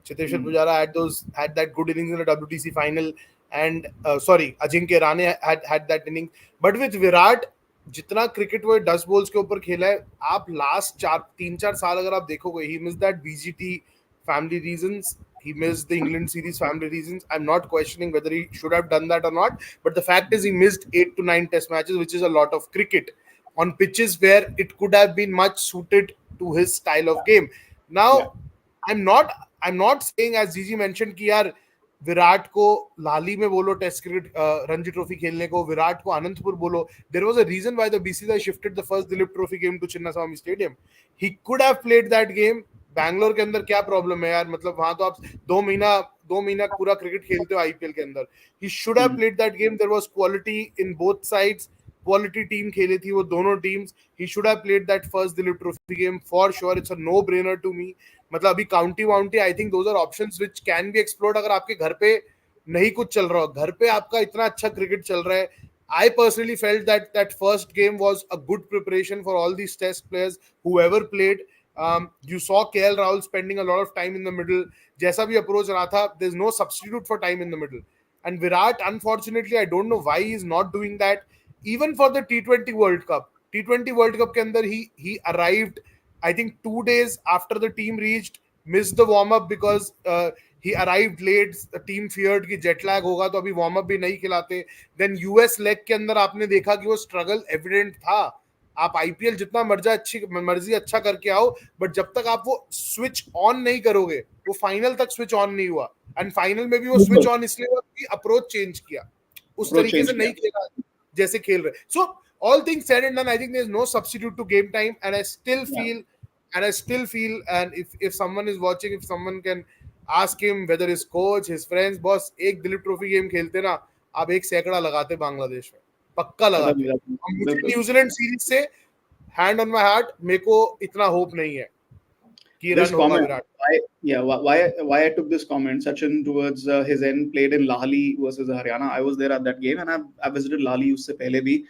Cheteshwar Pujara had that good innings in the WTC final, and Ajinkya Rahane had that inning. But with Virat, जितना cricket वो 10 balls के ऊपर खेला है, आप last 3-4 साल अगर आप देखोगे, he missed that BGT family reasons. He missed the England series family reasons. I'm not questioning whether he should have done that or not, but the fact is he missed 8 to 9 test matches, which is a lot of cricket on pitches where it could have been much suited to his style of game. Now, I'm not saying, as Gigi mentioned, कि यार विराट को लाली में बोलो test cricket Ranji trophy खेलने को, विराट को अनंतपुर बोलो. There was a reason why the BCCI shifted the first Dilip Trophy game to Chinnaswamy Stadium. He could have played that game. Bangalore के अंदर क्या प्रॉब्लम है यार, मतलब वहां तो आप 2 महीना पूरा क्रिकेट खेलते हो आईपीएल के अंदर. He should have played that game. There was quality in both sides. Quality team खेली थी वो दोनों teams. He should have played that first Dilip Trophy game for sure. It's a no-brainer to me. मतलब अभी county वाउंटी, I think those are options which can be explored अगर आपके घर पे नहीं कुछ चल रहा हो. घर पे आपका इतना अच्छा क्रिकेट चल रहा है. I personally felt that first game was a good preparation for all these test players, whoever played. You saw KL Rahul spending a lot of time in the middle. जैसा भी approach रहा था, there's no substitute for time in the middle. And Virat, unfortunately, I don't know why he's not doing that. Even for the T20 World Cup. T20 World Cup के अंदर he arrived, I think 2 days after the team reached, missed the warm-up because he arrived late. The team feared कि jet lag होगा तो अभी warm-up भी नहीं खिलाते. Then US leg के अंदर आपने देखा कि वो struggle evident था. आप आईपीएल जितना मर्जी अच्छा करके आओ, बट जब तक आप वो स्विच ऑन नहीं करोगे, वो फाइनल तक स्विच ऑन नहीं हुआ. एंड फाइनल में भी वो स्विच ऑन इसलिए हुआ कि अप्रोच चेंज किया, उस तरीके से नहीं खेला जैसे खेल रहे. सो all things said and done, I think there's no substitute to game time, and I still feel, and if someone is watching, if someone can ask him whether his coach, his friends, boss, एक Dilip trophy game खेलते ना, आप एक सैकड़ा लगाते बांग्लादेश में, पक्का लगाते. मुझे न्यूजीलैंड सीरीज से हैंड ऑन माय हार्ट, मेरे को इतना होप नहीं है कि रन होगा Virat. Why I took this comment, Sachin towards his end played in Lahali versus Haryana. I was there at that game, and I visited Lahali उससे पहले भी.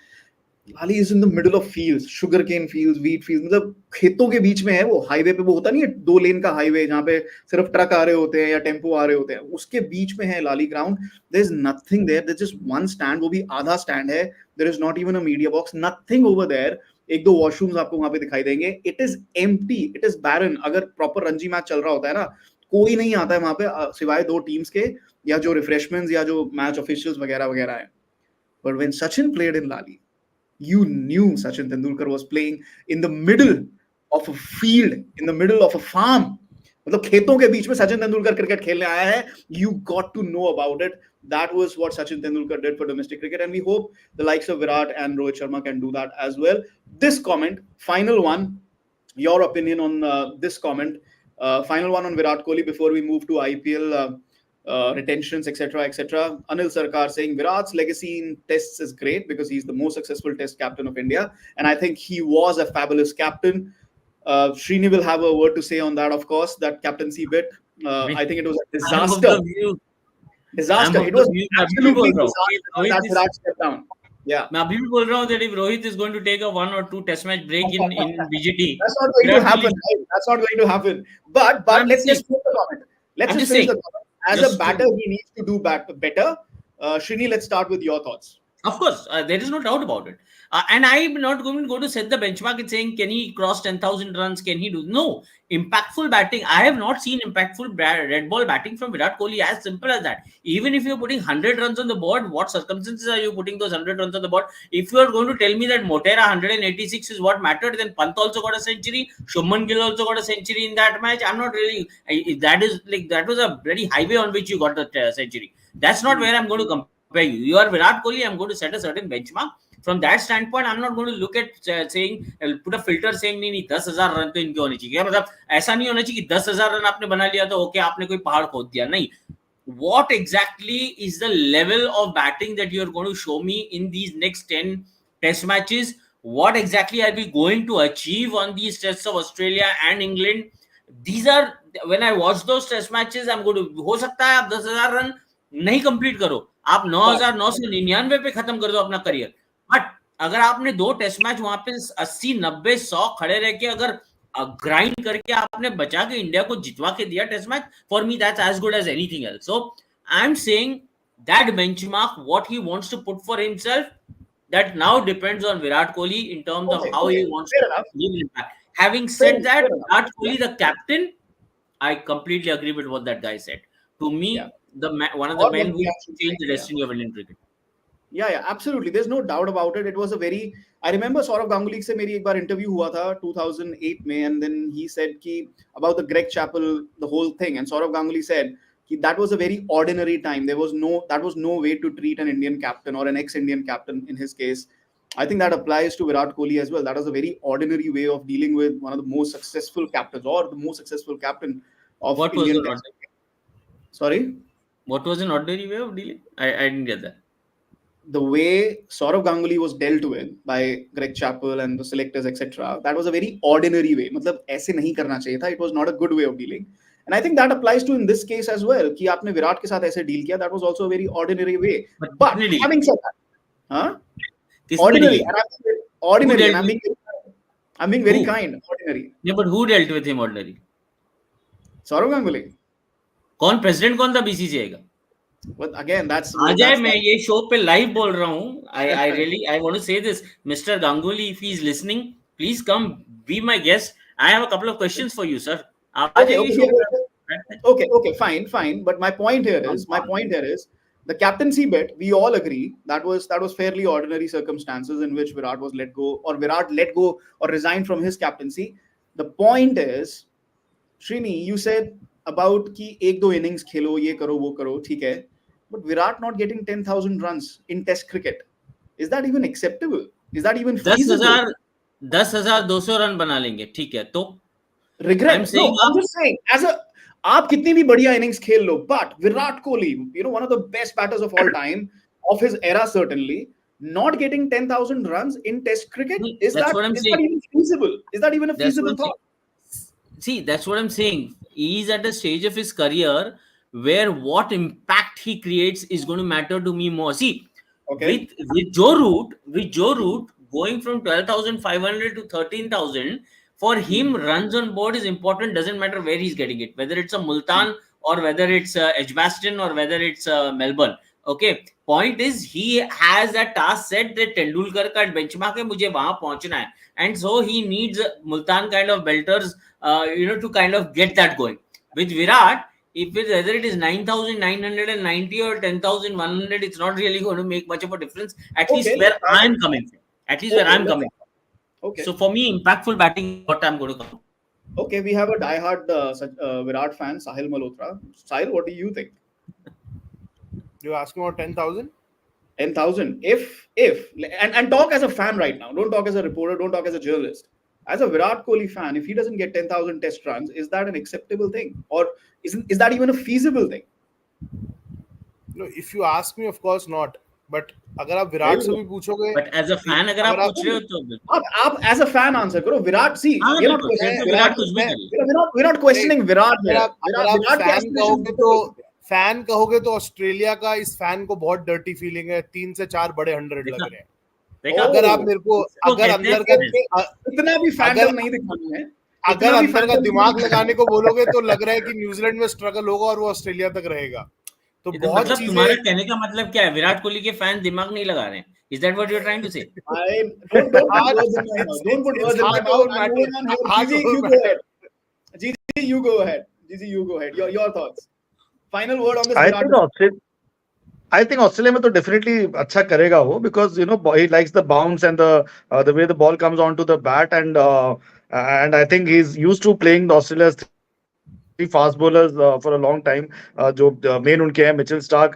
Lahali is in the middle of fields, sugarcane fields, wheat fields. मतलब खेतों के बीच में है वो. Highway पे वो होता नहीं है 2 लेन का हाईवे जहाँ पे सिर्फ ट्रक आ रहे होते हैं या टेम्पो आ रहे होते हैं, उसके बीच में है लाली ground. There is nothing there. There's just one stand, वो भी आधा stand है. There is not even a media box, nothing over there. 1-2 washrooms आपको वहां पे दिखाई देंगे. It is empty, it is barren. अगर प्रॉपर रणजी मैच चल रहा होता है ना, कोई नहीं आता है वहां पे सिवाय 2 टीम्स के या जो रिफ्रेशमेंट्स या जो मैच ऑफिशियल्स वगैरह वगैरह है. But when Sachin played in Lali, you knew Sachin Tendulkar was playing in the middle of a field, in the middle of a farm. मतलब खेतों के बीच में सचिन तेंदुलकर क्रिकेट खेलने आया है. You got to know about it. That was what Sachin Tendulkar did for domestic cricket, and we hope the likes of Virat and Rohit Sharma can do that as well. This comment, final one, your opinion on this comment, final one on Virat Kohli before we move to IPL retentions, etc. Anil Sarkar saying Virat's legacy in tests is great because he's the most successful test captain of India, and I think he was a fabulous captain. Srini will have a word to say on that, of course, that captaincy bit. I think it was a disaster. It was absolutely disaster that Virat stepped down. Yeah. मैं अभी भी बोल रहा हूँ that if Rohit is going to take a 1 or 2 test match break in BGT, that's not going to happen. Right? That's not going to happen. But let's just finish the comment. Let's just finish the comment. As a batter, he needs to do better. Srini, let's start with your thoughts. Of course, there is no doubt about it. And I'm not going to go to set the benchmark and saying, can he cross 10,000 runs? Can he do? No. Impactful batting. I have not seen impactful red ball batting from Virat Kohli. As simple as that. Even if you're putting 100 runs on the board, what circumstances are you putting those 100 runs on the board? If you are going to tell me that Motera 186 is what mattered, then Pant also got a century. Shubman Gill also got a century in that match. I'm not really... That was a very highway on which you got the century. That's not where I'm going to compare. You are Virat Kohli, I'm going to set a certain benchmark. From that standpoint, I'm not going to look at saying, put a filter saying, नहीं 10,000 run तो इनके होने चाहिए. मतलब ऐसा नहीं होना चाहिए कि 10,000 रन आपने बना लिया तो ओके आपने कोई पहाड़ खोद दिया. नहीं. What exactly is the level of batting that you're going to show me in these next 10 test matches? What exactly are we going to achieve on these tests of Australia and England? these are, when I watch those test matches, I'm going to, हो सकता है आप 10,000 run नहीं complete करो, आप 9,999 पे खत्म कर दो अपना करियर, बट अगर आपने 2 टेस्ट मैच वहां पे 80 90 100 खड़े रह के अगर ग्राइंड करके आपने बचा के इंडिया को जितवा के दिया test match, for me that's as good as anything else. So I am saying that benchmark, what he wants to put for himself, that now depends on Virat Kohli in terms of Okay, how okay, he wants to fair enough. leave an impact. Having said that, Fair enough. Virat Kohli, Yeah, the captain, I completely agree with what that guy said. To me, yeah. one of the Or the men who reaction changed thing, the yeah. destiny of Indian cricket. Yeah, absolutely. There's no doubt about it. It was a very. I remember Saurav Ganguly से मेरी एक बार interview हुआ था 2008 में, and then he said कि about the Greg Chappell, the whole thing, and Saurav Ganguly said कि that was a very ordinary time. That was no way to treat an Indian captain or an ex-Indian captain in his case. I think that applies to Virat Kohli as well. That was a very ordinary way of dealing with one of the most successful captains or the most successful captain of What was Indian an Test. ordinary, Sorry. what was an ordinary way of dealing? I didn't get that. The way Saurav Ganguly was dealt with by Greg Chappell and the selectors, etc., that was a very ordinary way. मतलब ऐसे नहीं करना चाहिए था. It was not a good way of dealing. And I think that applies to in this case as well. कि आपने विराट के साथ ऐसे deal किया, that was also a very ordinary way. But But किसने deal having said that, huh? किसने Ordinary. deal? And Who ordinary. dealt And with, I'm being very who? kind. Ordinary. Yeah, but who dealt with him ordinary? Saurav Ganguly. कौन president कौन था BCCI का? But again, that's Ajay, मैं ये show पे live बोल रहा हूँ. I really, I want to say this, Mr. Ganguly, if he is listening, please come be my guest. I have a couple of questions for you, sir. आप आ okay, जाइए okay, show okay, पे. okay, fine. But my point here is the captaincy bit. We all agree that was fairly ordinary circumstances in which Virat was let go, or Virat let go or resigned from his captaincy. The point is, Srini, you said about कि एक दो innings खेलो, ये करो, वो करो, ठीक है. But Virat not getting 10,000 runs in Test cricket, is that even acceptable? Is that even feasible? 10,200 run बना लेंगे, ठीक है, तो Regret? I'm No, saying I'm just saying as a आप कितनी भी बढ़िया innings खेल लो, but Virat Kohli, one of the best batters of all time, of his era certainly, not getting 10,000 runs in Test cricket, is that's that what I'm is saying. that even feasible? Is that even a That's what feasible I'm saying. thought? See, that's what I'm saying. He's at a stage of his career where what impact he creates is going to matter to me more. See, Okay. with Joe Root going from 12,500 to 13,000, for him, runs on board is important. Doesn't matter where he's getting it, whether it's a Multan or whether it's Edgbaston or whether it's Melbourne. Okay. Point is, he has that task set that Tendulkar का benchmark है, मुझे वहां पहुंचना है, and so he needs Multan kind of belters, to kind of get that going. With Virat, whether it is 9,990 or 10,100, it's not really going to make much of a difference. At least Okay. where I'm coming from. At least where Okay, I'm coming from. Okay. So for me, impactful batting is what I'm going to come. Okay, we have a diehard Virat fan, Sahil Malhotra. Sahil, what do you think? You're asking about 10,000? 10,000. If and talk as a fan right now. Don't talk as a reporter. Don't talk as a journalist. As a Virat Kohli fan, if he doesn't get 10,000 Test runs, is that an acceptable thing, or is that even a feasible thing? No, if you ask me, of course not. But अगर आप विराट से भी पूछोगे, But as a fan, अगर आप पूछ रहे हो तो आप as a fan answer करो. Virat, see, हाँ, we're not बिल्कुल, फिर तो विराट कुछ भी करिए. we're not questioning Virat here. अगर आप Virat के फैन aspirations कहोगे तो फैन कहोगे तो ऑस्ट्रेलिया का इस फैन को बहुत डर्टी फीलिंग है. 3 से 4 बड़े 100 लग रहे हैं. अगर आप मेरे को अगर अंदर का इतना भी फैंडम नहीं दिखाना है, अगर अंदर का दिमाग लगाने को बोलोगे तो लग रहा है कि न्यूजीलैंड में स्ट्रगल होगा और वो ऑस्ट्रेलिया तक रहेगा. तो बहुत मतलब चीजें, तुम्हारा कहने का मतलब क्या है? विराट कोहली के फैन दिमाग नहीं लगा रहे हैं? Is that what you're trying to say? Don't put words in my mouth. Don't put words in my mouth. I'm moving on here. Gigi, you go ahead. Gigi, you go ahead. Gigi, you go ahead. Your thoughts. Final word on this. I think Australia में तो definitely अच्छा करेगा वो, because he likes the bounce and the way the ball comes onto the bat, and I think he's used to playing the Australia's three fast bowlers for a long time. जो main उनके हैं Mitchell Starc,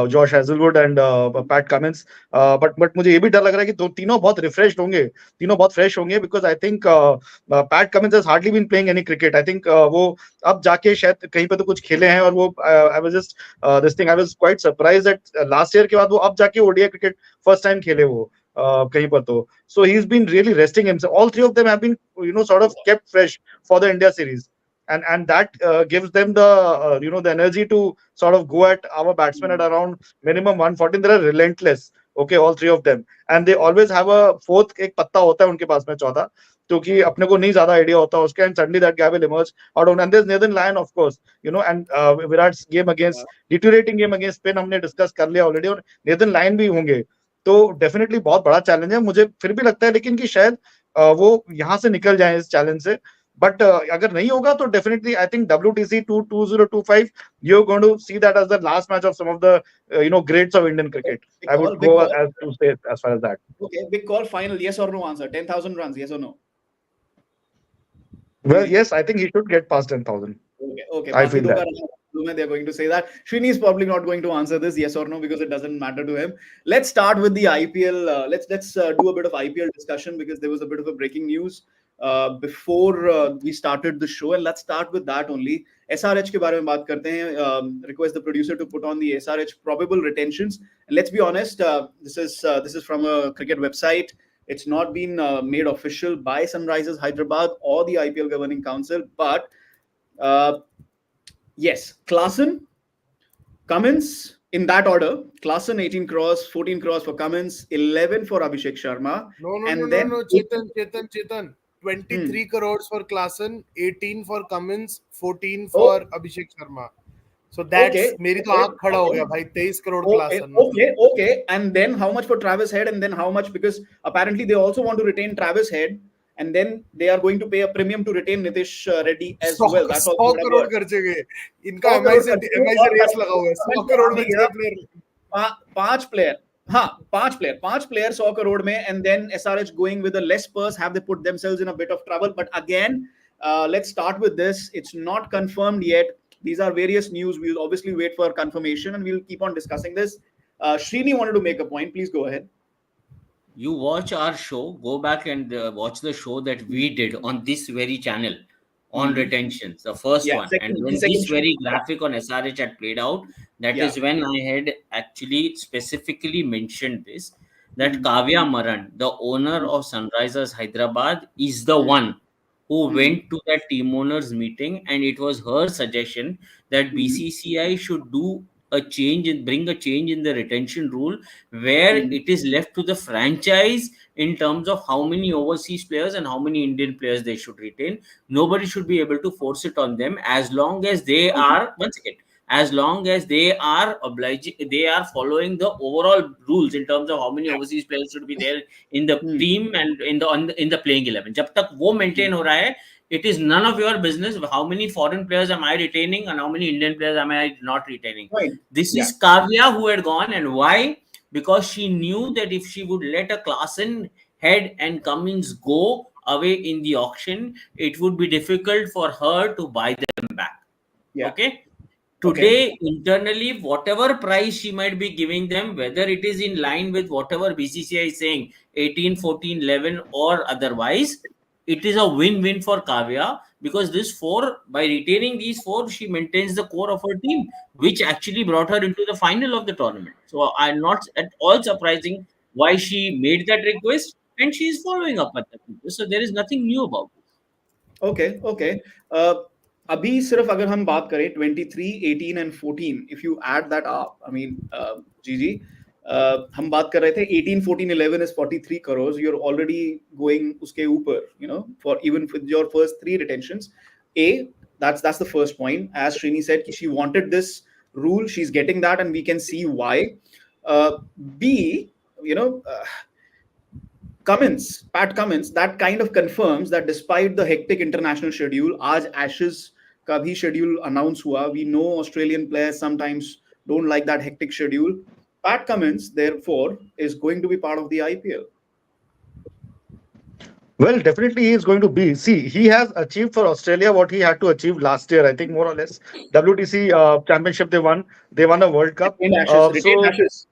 Josh Hazlewood and Pat Cummins. But मुझे ये भी डर लग रहा है कि तीनों बहुत refreshed होंगे, तीनों बहुत fresh होंगे, because I think Pat Cummins has hardly been playing any cricket. I think वो अब जाके शायद कहीं पे तो कुछ खेले हैं, और वो I was just this thing I was quite surprised that last year के बाद वो अब जाके ODI cricket first time खेले वो कहीं पर तो. So he's been really resting himself. All three of them have been sort of kept fresh for the India series. and that gives them the the energy to sort of go at our batsmen at around minimum 114. They are relentless. Okay, all three of them, and they always have a fourth एक पत्ता होता है उनके पास में चौथा, क्योंकि अपने को नहीं ज्यादा आइडिया होता उसके, and suddenly that guy will emerge out of, and there's Nathan Lyon of course, and Virat's game against deteriorating game against Spain हमने डिस्कस कर लिया ऑलरेडी, और Nathan Lyon भी होंगे, तो डेफिनेटली बहुत बड़ा चैलेंज है मुझे फिर भी लगता है, लेकिन कि शायद वो यहाँ से निकल जाए इस चैलेंज से, बट अगर नहीं होगा तो definitely I think WTC 2025 you're going to see that as the last match of some of the greats of Indian cricket. Big I call, would big go call. as to say as far as that. Okay, big call. Final yes or no answer. 10,000 runs. Yes or no? Well, Easy. yes, I think he should get past 10,000. Okay. I feel that. They're going to say that. Srini is probably not going to answer this yes or no because it doesn't matter to him. Let's start with the IPL. Let's do a bit of IPL discussion because there was a bit of a breaking news before we started the show, and let's start with that only. SRH के बारे में बात करते हैं. Request the producer to put on the SRH probable retentions. And let's be honest, this is from a cricket website. It's not been made official by Sunrisers Hyderabad or the IPL Governing Council, but yes, Klaasen, Cummins, in that order. Klaasen 18 crores, 14 crores for Cummins, 11 for Abhishek Sharma. No, Chetan. 23 crores for Klaasen, 18 for Cummins, 14 for Abhishek Sharma. So that's मेरी तो आँख खड़ा हो गया भाई, 23 crore Klaasen. Okay. And then how much for Travis Head, and then how much, because apparently they also want to retain Travis Head, and then they are going to pay a premium to retain Nitish Reddy as well. That's 100 crore खर्चे गए. इनका MI से race लगा हुआ है. 100 crore में 6 player. 5 player. हाँ, 5 player 100 crore में, and then SRH going with a less purse. Have they put themselves in a bit of trouble? But again, let's start with this. It's not confirmed yet. These are various news. We'll obviously wait for confirmation, and we'll keep on discussing this. Srini wanted to make a point. Please go ahead. You watch our show, go back and watch the show that we did on this very channel on retentions, the first one. And when this very graphic on SRH had played out, that is when I had actually specifically mentioned this, that Kavya Maran, the owner of Sunrisers Hyderabad, is the one who went to that team owners meeting, and it was her suggestion that BCCI should do a change and bring a change in the retention rule where it is left to the franchise in terms of how many overseas players and how many Indian players they should retain. Nobody should be able to force it on them as long as they are, once again, as long as they are following the overall rules in terms of how many overseas players should be there in the team and in the playing 11. जब तक वो maintain हो रहा है, it is none of your business how many foreign players am I retaining and how many Indian players am I not retaining. Right. This is Kavya who had gone, and why? Because she knew that if she would let a Klaasen, Head and Cummins go away in the auction, it would be difficult for her to buy them back. Okay. Today, internally, whatever price she might be giving them, whether it is in line with whatever BCCI is saying, 18, 14, 11 or otherwise, it is a win-win for Kavya, because by retaining these 4, she maintains the core of her team, which actually brought her into the final of the tournament. So I'm not at all surprising why she made that request, and she is following up with that request. So there is nothing new about it. Okay. अभी सिर्फ अगर हम बात करें 23, 18 and 14, if you add that up, I mean, GG, हम बात कर रहे थे 18, 14, 11 is 43 crores. You're already going उसके ऊपर, for even with your first 3 retentions. That's the first point. As Srini said, she wanted this rule. She's getting that, and we can see why. B, Pat Cummins, that kind of confirms that despite the hectic international schedule, आज Ashes का भी schedule announce हुआ. We know Australian players sometimes don't like that hectic schedule. Pat Cummins, therefore, is going to be part of the IPL. Well, definitely he is going to be. See, he has achieved for Australia what he had to achieve last year, I think, more or less. WTC championship they won. They won a World Cup. Retained Ashes.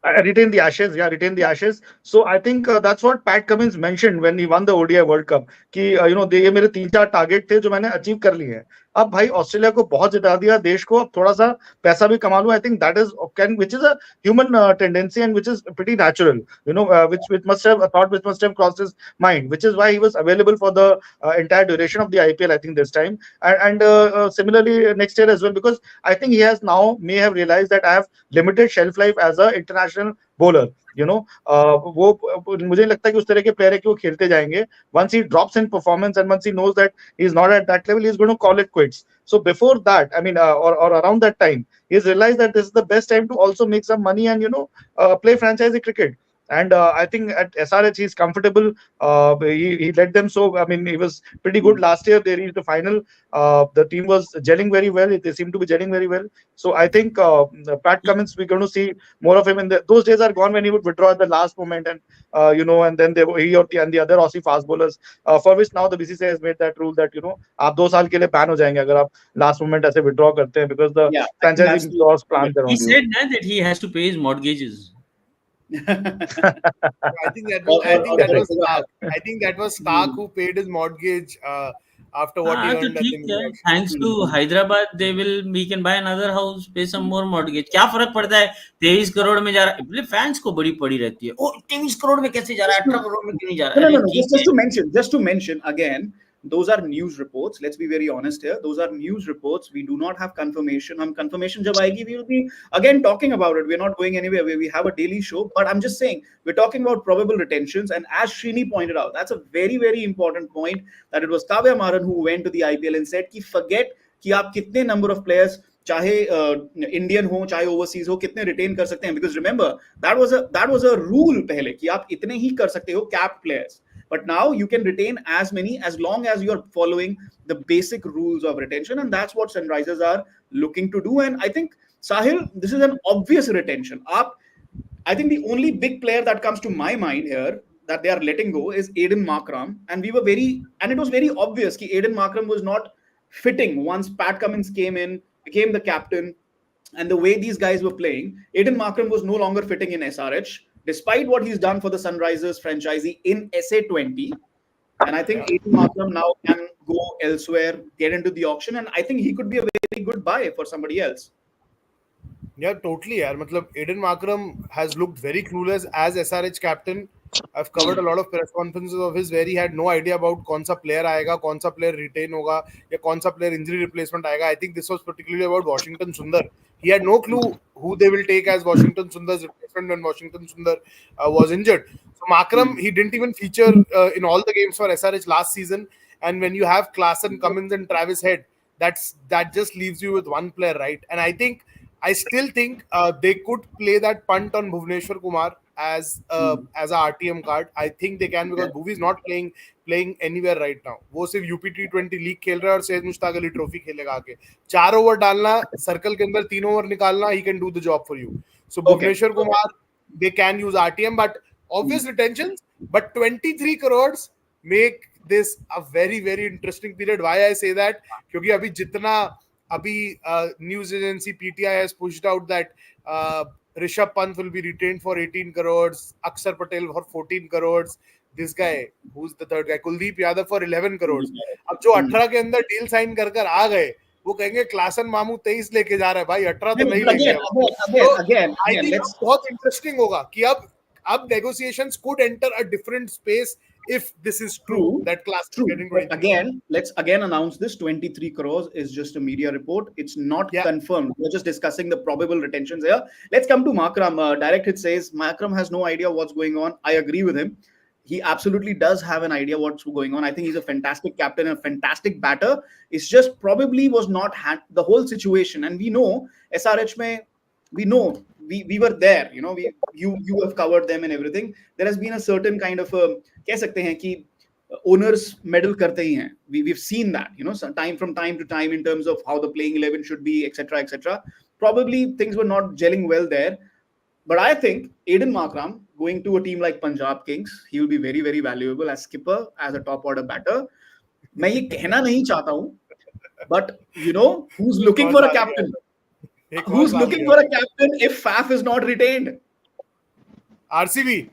Retain the Ashes. So I think that's what Pat Cummins mentioned when he won the ODI World Cup. कि ये मेरे 3-4 target थे जो मैंने achieve कर लिए हैं. अब भाई ऑस्ट्रेलिया को बहुत जिता दिया देश को, अब थोड़ा सा पैसा भी कमा लूं. I think that is can which is a human tendency and which is pretty natural, which must have a thought which must have crossed his mind, which is why he was available for the entire duration of the IPL, I think, this time. And similarly next year as well, because I think he has now may have realized that I have limited shelf life as a international bowler. वो मुझे नहीं लगता कि उस तरह के player है कि वो खेलते जाएंगे. Once he drops in performance and once he knows that he's not at that level, he's going to call it quits. So before that, I mean, or around that time, he's realized that this is the best time to also make some money and play franchise cricket. And I think at SRH he's comfortable. He led them. So I mean, he was pretty good last year. They reached the final. The team was gelling very well. They seem to be gelling very well. So I think Pat Cummins, we're going to see more of him. Those days are gone when he would withdraw at the last moment, and and then he or and the other Aussie fast bowlers, for which now the BCCI has made that rule that आप 2 साल के लिए ban हो जाएंगे अगर आप last moment ऐसे withdraw करते हैं, because the Yeah, I think that's franchising the clause plans He around you. said that he has to pay his mortgages. I think that Or- was I or- think or that was whatever. Stark. I think that was Stark who paid his mortgage after what he हाँ तो earned at the ठीक New है. York. Thanks to Hyderabad, we can buy another house, pay some more mortgage. क्या फर्क पड़ता है? 23 करोड़ में जा रहा है. फैंस को बड़ी पड़ी रहती है. ओ 23 करोड़ में कैसे जा रहा है? 18 करोड़ में क्यों नहीं जा रहा No, है? no, अरे no, no. ठीक है. Just to mention again, those are news reports. Let's be very honest here. Those are news reports. We do not have confirmation. हम confirmation जब आएगी, we will be again talking about it. We're not going anywhere. We have a daily show. But I'm just saying, we're talking about probable retentions. And as Srini pointed out, that's a very, very important point, that it was Kavya Maran who went to the IPL and said कि forget कि आप कितने number of players, चाहे Indian हो चाहे overseas हो, कितने retain कर सकते हैं. Because remember that was a rule पहले कि आप इतने ही कर सकते हो cap players. But now you can retain as many as long as you're following the basic rules of retention, and that's what Sunrisers are looking to do. And I think, Sahil, this is an obvious retention. I think the only big player that comes to my mind here that they are letting go is Aiden Markram, and it was very obvious that Aiden Markram was not fitting once Pat Cummins came in, became the captain, and the way these guys were playing. Aiden Markram was no longer fitting in SRH, despite what he's done for the Sunrisers franchisee in SA20. And I think Aiden Markram now can go elsewhere, get into the auction, and I think he could be a very good buy for somebody else. Yeah, totally. यार मतलब Aiden Markram has looked very clueless as SRH captain. I've covered a lot of press conferences of his where he had no idea about कौन सा player आएगा, कौन सा player retain होगा, या कौन सा player injury replacement आएगा. I think this was particularly about Washington Sundar. He had no clue who they will take as Washington Sundar's replacement when Washington Sundar was injured. So Markram, he didn't even feature in all the games for SRH last season. And when you have Klaasen, Cummins, and Travis Head, that just leaves you with one player, right? And I still think they could play that punt on Bhuvneshwar Kumar as a RTM card. I think they can, because Bhuvi is not playing anywhere right now. वो सिर्फ UP T20 league खेल रहा है और Syed Mushtaq Ali trophy खेलेगा आगे. 4 over डालना, circle के अंदर 3 ओवर निकालना, he can do the job for you. So Bhuvneshwar Kumar, they can use RTM, but obvious retentions. But 23 crores make this a very, very interesting period. Why I say that? क्योंकि अभी जितना news agency PTI has pushed out that Rishabh Pant will be retained for 18 crores, Akshar Patel for 14 crores, this guy, who's the third guy, Kuldeep Yadav for 11 crores. अब जो 18 के अंदर deal sign कर आ गए, वो कहेंगे क्लासन मामू 23 लेके जा रहा है भाई, 18 तो नहीं लेंगे. I think Let's बहुत इंटरेस्टिंग होगा कि अब negotiations could enter a different space if this is true that class is getting 23. But again, let's again announce this 23 crores is just a media report. It's not confirmed. We're just discussing the probable retentions here. Let's come to Markram. Direct Hit says Markram has no idea what's going on. I agree with him. He absolutely does have an idea what's going on. I think he's a fantastic captain, a fantastic batter. It's just probably was not the whole situation. And we know SRH mein, we know we were there. You have covered them and everything. There has been a certain kind of कह सकते हैं कि owners medal करते ही हैं. We've seen that, so time from time to time in terms of how the playing 11 should be, etc., etc. Probably things were not gelling well there. But I think Aiden Markram going to a team like Punjab Kings, he will be very, very valuable as skipper, as a top order batter. मैं ये कहना नहीं चाहता हूँ, but who's looking for a captain? Who's looking for a captain if Faf is not retained? RCB.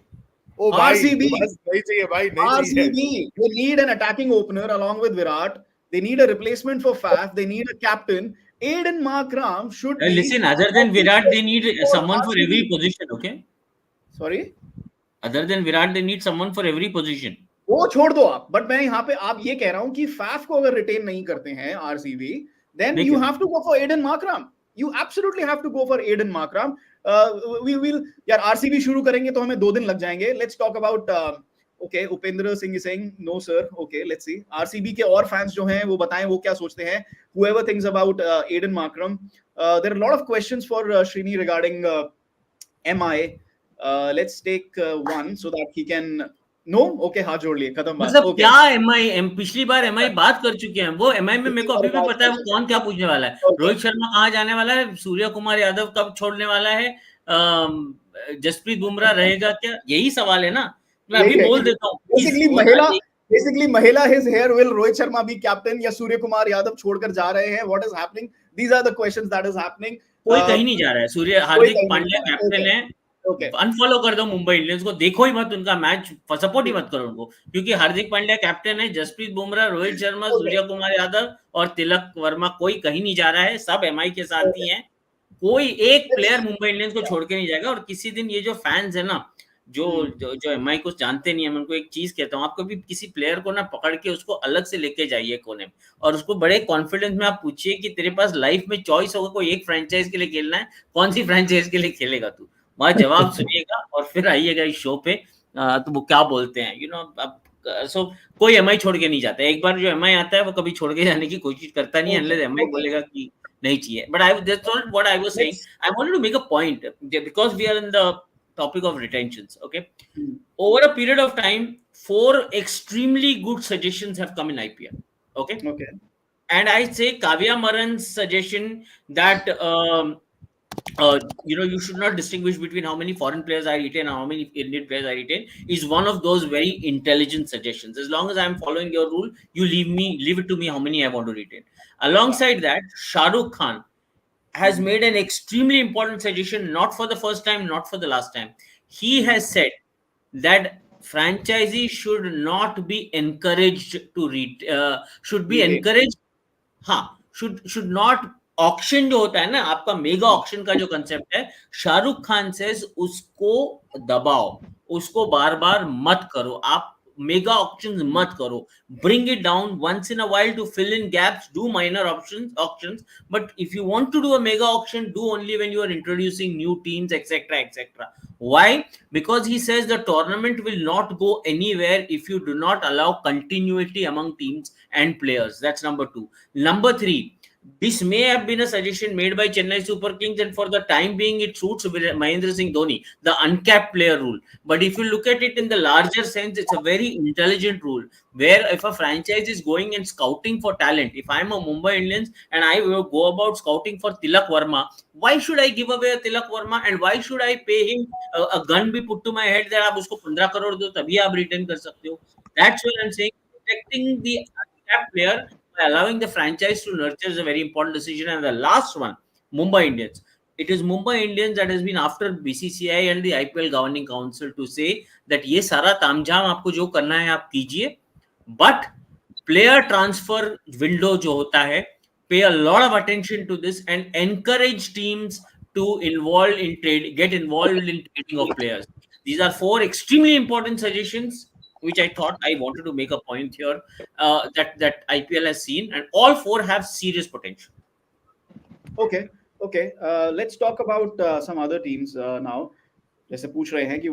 RCB. नहीं चाहिए भाई, नहीं RCB. They need an attacking opener along with Virat. They need a replacement for Faf. They need a captain. Aiden Markram should be Listen, other than Virat, they need someone for every RCB. position. Okay. Sorry. Other than Virat, they need someone for every position. वो छोड़ दो आप, but मैं यहाँ पे आप ये कह रहा हूँ कि फैफ को अगर रिटेन नहीं करते हैं RCB, then you have to go for Aidan Markram. You absolutely have to go for Aidan Markram. We will यार आरसीबी शुरू करेंगे तो हमें 2 दिन लग जाएंगे. Let's talk about okay. Upendra Singh is saying no sir. Okay, let's see RCB के और फैंस जो हैं वो बताएं वो क्या सोचते हैं. whoever thinks about Aiden Markram. There are a lot of questions for Srini regarding MI. Let's take one so that he can. No okay, हाथ जोड़ लिए, खत्म बात. मतलब क्या एमआई पिछली बार एमआई बात कर चुके हैं. वो एमआई में मेरे को अभी भी पता है वो कौन क्या पूछने वाला है. रोहित शर्मा कहाँ जाने वाला है, सूर्य कुमार यादव कब छोड़ने वाला है, जसप्रीत बुमराह रहेगा क्या, यही सवाल है ना. मैं अभी बोल देता हूँ. बेसिकली महिला his here will Rohit Sharma be captain या सूर्य कुमार यादव छोड़कर जा रहे हैं. What is happening? These are the questions that is happening. कोई कहीं नहीं जा रहा है. सूर्य हार्दिक पांड्या कैप्टन है. अनफॉलो कर दो मुंबई इंडियंस को, देखो ही मत उनका मैच, सपोर्ट ही मत करो उनको, क्योंकि हार्दिक पांड्या कैप्टन है. जसप्रीत बुमराह, रोहित शर्मा, सूर्य कुमार यादव और तिलक वर्मा कोई कहीं नहीं जा रहा है. सब एमआई के साथ ही हैं. कोई एक प्लेयर मुंबई इंडियंस को छोड़ के नहीं जाएगा. और किसी दिन ये जो फैंस है ना, जो एमआई को जानते नहीं है, मैं उनको एक चीज कहता हूँ, आप कभी किसी प्लेयर को ना पकड़ के उसको अलग से लेके जाइए कोने में, और उसको बड़े कॉन्फिडेंस में आप पूछिए कि तेरे पास लाइफ में चॉइस होगा, कोई एक फ्रेंचाइज के लिए खेलना है, कौन सी फ्रेंचाइज के लिए खेलेगा तू. वहां जवाब सुनिएगा और फिर आइएगा इस शो पे. तो वो क्या बोलते हैं, यू नो. सो कोई एमआई छोड़ के नहीं जाता है. एक बार जो एमआई आता है वो कभी छोड़ के जाने की कोशिश करता नहीं है, अनलेस एमआई बोलेगा कि नहीं चाहिए. But that's not what I was saying. I wanted to make a point because we are in the topic of retentions. Okay, over a period of time, 4 extremely good suggestions have come in IPL. Okay, and I say Kavya Maran's suggestion that you should not distinguish between how many foreign players I retain and how many Indian players I retain is one of those very intelligent suggestions. As long as I am following your rule, you leave it to me how many I want to retain. Alongside that, Shah Rukh Khan has made an extremely important suggestion, not for the first time, not for the last time. He has said that franchisees should not be encouraged to should be encouraged. should not. Auction जो होता है ना, आपका mega auction का जो concept है, शाहरुख खान से उसको दबाओ, उसको बार बार मत करो. आप मेगा ऑक्शंस मत करो. Bring it down once in a while to fill in gaps. Do minor auctions, but if you want to do a mega auction, do only when you are introducing new teams, etc., etc. Why? Because he says the tournament will not go anywhere if you do not allow continuity among teams and players. That's number 2. Number 3. This may have been a suggestion made by Chennai Super Kings, and for the time being, it suits Mahendra Singh Dhoni, the uncapped player rule. But if you look at it in the larger sense, it's a very intelligent rule, where if a franchise is going and scouting for talent, if I'm a Mumbai Indians and I will go about scouting for Tilak Verma, why should I give away a Tilak Verma, and why should I pay him a gun be put to my head that आप उसको 15 करोड़ दो तभी आप return कर सकते हो. That's what I'm saying. Protecting the uncapped player, allowing the franchise to nurture is a very important decision. And the last one, Mumbai Indians. It is Mumbai Indians that has been after BCCI and the IPL Governing Council to say that ये सारा तामझाम आपको जो करना है आप कीजिए, but player transfer window जो होता है, pay a lot of attention to this and encourage teams to get involved in trading of players. These are 4 extremely important suggestions which I thought I wanted to make a point here that IPL has seen, and all 4 have serious potential. Okay. Let's talk about some other teams now. जैसे पूछ रहे हैं कि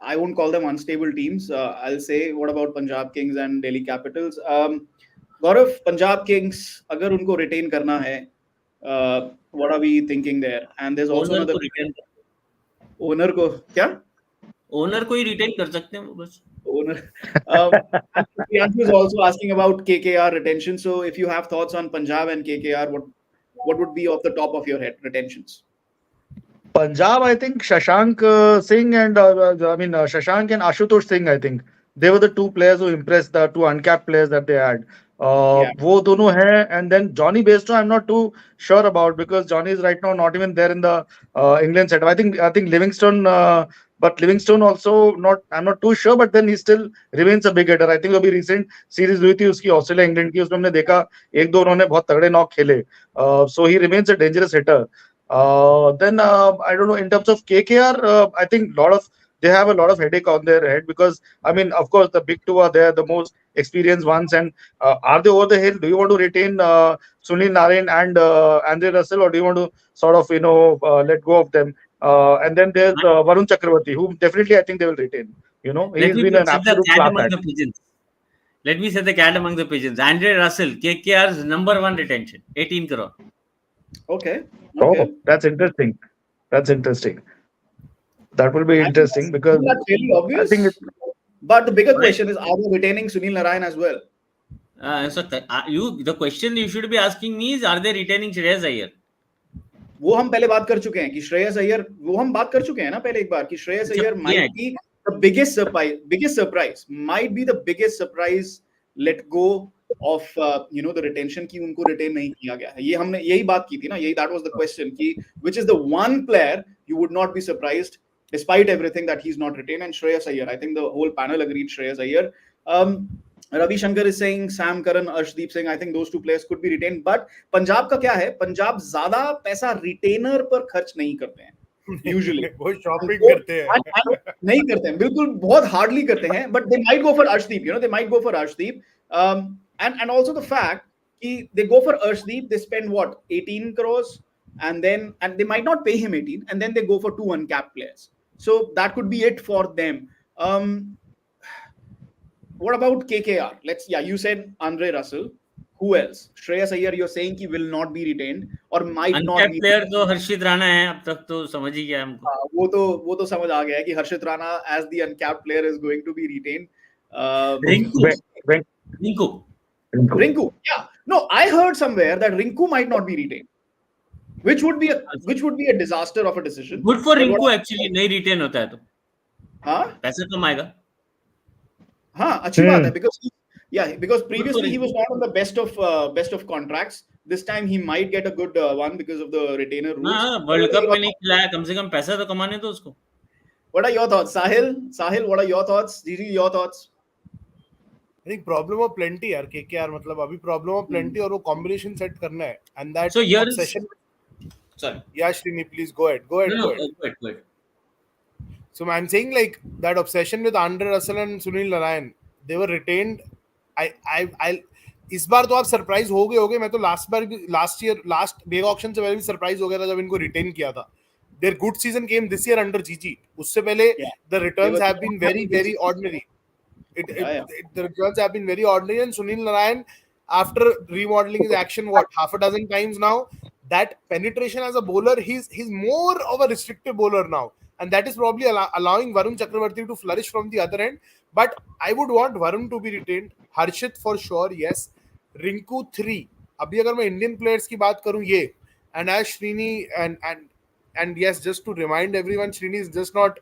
I won't call them unstable teams. I'll say what about Punjab Kings and Delhi Capitals. Gaurav, Punjab Kings, अगर उनको retain करना है, what are we thinking there? And there's also another owner को क्या? Owner को ही retain कर सकते हैं बस. Owner. Priyanshu is also asking about KKR retention. So if you have thoughts on Punjab and KKR, what would be off the top of your head retentions? Punjab, I think Shashank Singh and Shashank and Ashutosh Singh. I think they were the 2 players who impressed, the 2 uncapped players that they had. Yeah. वो दोनों हैं, and then Johnny Bairstow I'm not too sure about because Johnny is right now not even there in the England setup. I think Livingstone, but Livingstone also not, I'm not too sure, but then he still remains a big hitter. I think अभी recent series हुई थी उसकी Australia England की, उसमें हमने देखा एक दो उन्होंने बहुत तगड़े नॉक खेले. So he remains a dangerous hitter. Then I don't know, in terms of KKR, I think they have a lot of headache on their head because I mean, of course, the big two are there, the most experienced ones, and are they over the hill? Do you want to retain Sunil Narine and Andre Russell, or do you want to sort of let go of them? And then there's Varun Chakravarti, who definitely I think they will retain. Let He's me been an set the absolute cat class among act. the pigeons. Let me set the cat among the pigeons. Andre Russell, KKR's number one retention, 18 crore. Okay. Oh, Okay. that's interesting. That's interesting. That will be interesting because That's really I think obvious. But the bigger Right? question is, are they retaining Sunil Narayan as well? The question you should be asking me is, are they retaining Shreyas Iyer? वो हम पहले बात कर चुके हैं कि श्रेयस अय्यर, वो हम बात कर चुके हैं ना पहले एक बार कि श्रेयस अच्छा, अय्यर किए माइट हैं. Be the biggest surprise let go of the retention की उनको रिटेन नहीं किया गया है. ये हमने यही बात की थी ना, यही दैट वाज द क्वेश्चन कि which is the one player you would not be surprised despite everything that he's not retained, and Shreyas Iyer. I think the whole panel agreed Shreyas Iyer. Um, Ravi Shankar is saying Sam Curran, Arshdeep Singh. I think those two players could be retained. But Punjab का क्या है, पंजाब ज्यादा पैसा retainer पर खर्च नहीं करते हैं यूजुअली. वो शॉपिंग वो करते हैं. नहीं करते हैं, बिल्कुल बहुत हार्डली करते हैं. But they might go for Arshdeep, they might go for Arshdeep. And also the fact कि they go for Arshdeep, they spend what, 18 crores, and they might not pay him 18, and then they go for two uncapped players. So that could be it for them. What about KKR? You said Andre Russell. Who else? Shreyas Iyer, you're saying he will not be retained or might not uncapped be. Player तो हर्षित राणा है. अब तक तो समझ ही गया हमको. वो तो समझ आ गया है कि Harshit Rana as the uncapped player is going to be retained. Rinku. When- Rinku. Rinku, yeah. No, I heard somewhere that Rinku might not be retained, which would be a disaster of a decision. Good for But Rinku actually. नहीं retain होता है तो हाँ पैसा कम आएगा. हाँ अच्छी बात है because Good for previously he Rinku. was not on the best of contracts. This time he might get a good one because of the retainer rules. हाँ, वर्ल्ड कप में नहीं खिलाया, कम से कम पैसा तो कमाने दो उसको. What are your thoughts, Sahil? What are your thoughts? Gigi, your thoughts? I think problem of plenty यार KKR, मतलब अभी problem of plenty और वो combination set करना है, and that So here is- obsession. Sorry. Yeah, Srini, please go ahead. Go ahead. No, go ahead. So I'm saying like that obsession with Andre Russell and Sunil Narayan, they were retained. I इस बार तो आप surprise हो गए. मैं तो last mega auction से पहले भी सरप्राइज हो गया था जब इनको रिटेन किया था. Their good season came this year under GG. उससे पहले the returns have been very ordinary. The returns have been very ordinary, and Sunil Narayan, after remodeling his action half a dozen times now, that penetration as a bowler, he's more of a restrictive bowler now, and that is probably allowing Varun Chakravarti to flourish from the other end. But I would want Varun to be retained. Harshit for sure, yes. Rinku 3. अभी अगर मैं Indian players की बात करूं, ये and as Srini and yes, just to remind everyone, Srini is just not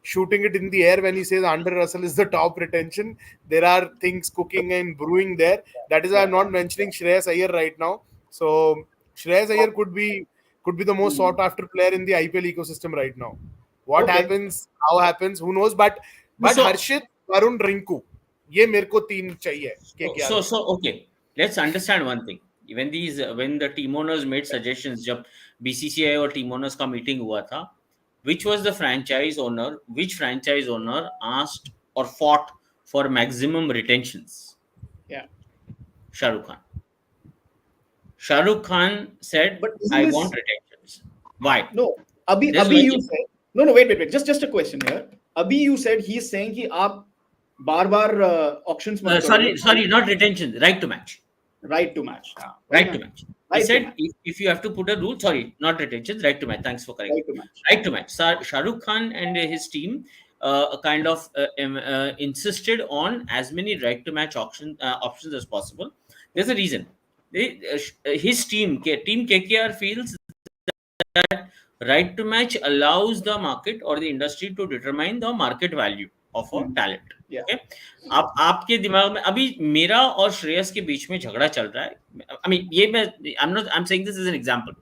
shooting it in the air when he says Andre Russell is the top retention. There are things cooking and brewing there. That is why I'm not mentioning Shreyas Iyer right now. So Shreyas Iyer could be the most sought after player in the IPL ecosystem right now. What happens, how happens, who knows? But Harshit, Varun, Rinku, ये मेरे को 3 चाहिए. So okay, let's understand one thing. When the team owners made suggestions, जब BCCI और team owners का meeting हुआ था, which franchise owner asked or fought for maximum retentions? Yeah. Shah Rukh Khan. Shah Rukh Khan said, But I want retentions. Why? No, Abhi you said, no, wait. Just a question here. Abhi you said he's saying कि आप बार-बार auctions मत करो. Sorry, not retentions, right to match. Right to match. Right to match. He said, if you have to put a rule, sorry, not retentions, right to match. Thanks for correcting. Right to match. Shah Rukh Khan and his team insisted on as many right to match options as possible. There's a reason. His team KKR feels that right to match allows the market or the industry to determine the market value of a talent. Yeah. Okay, अब आपके दिमाग में अभी मेरा और श्रेयस के बीच में झगड़ा चल रहा है. I mean, ये मैं I'm saying this as an example.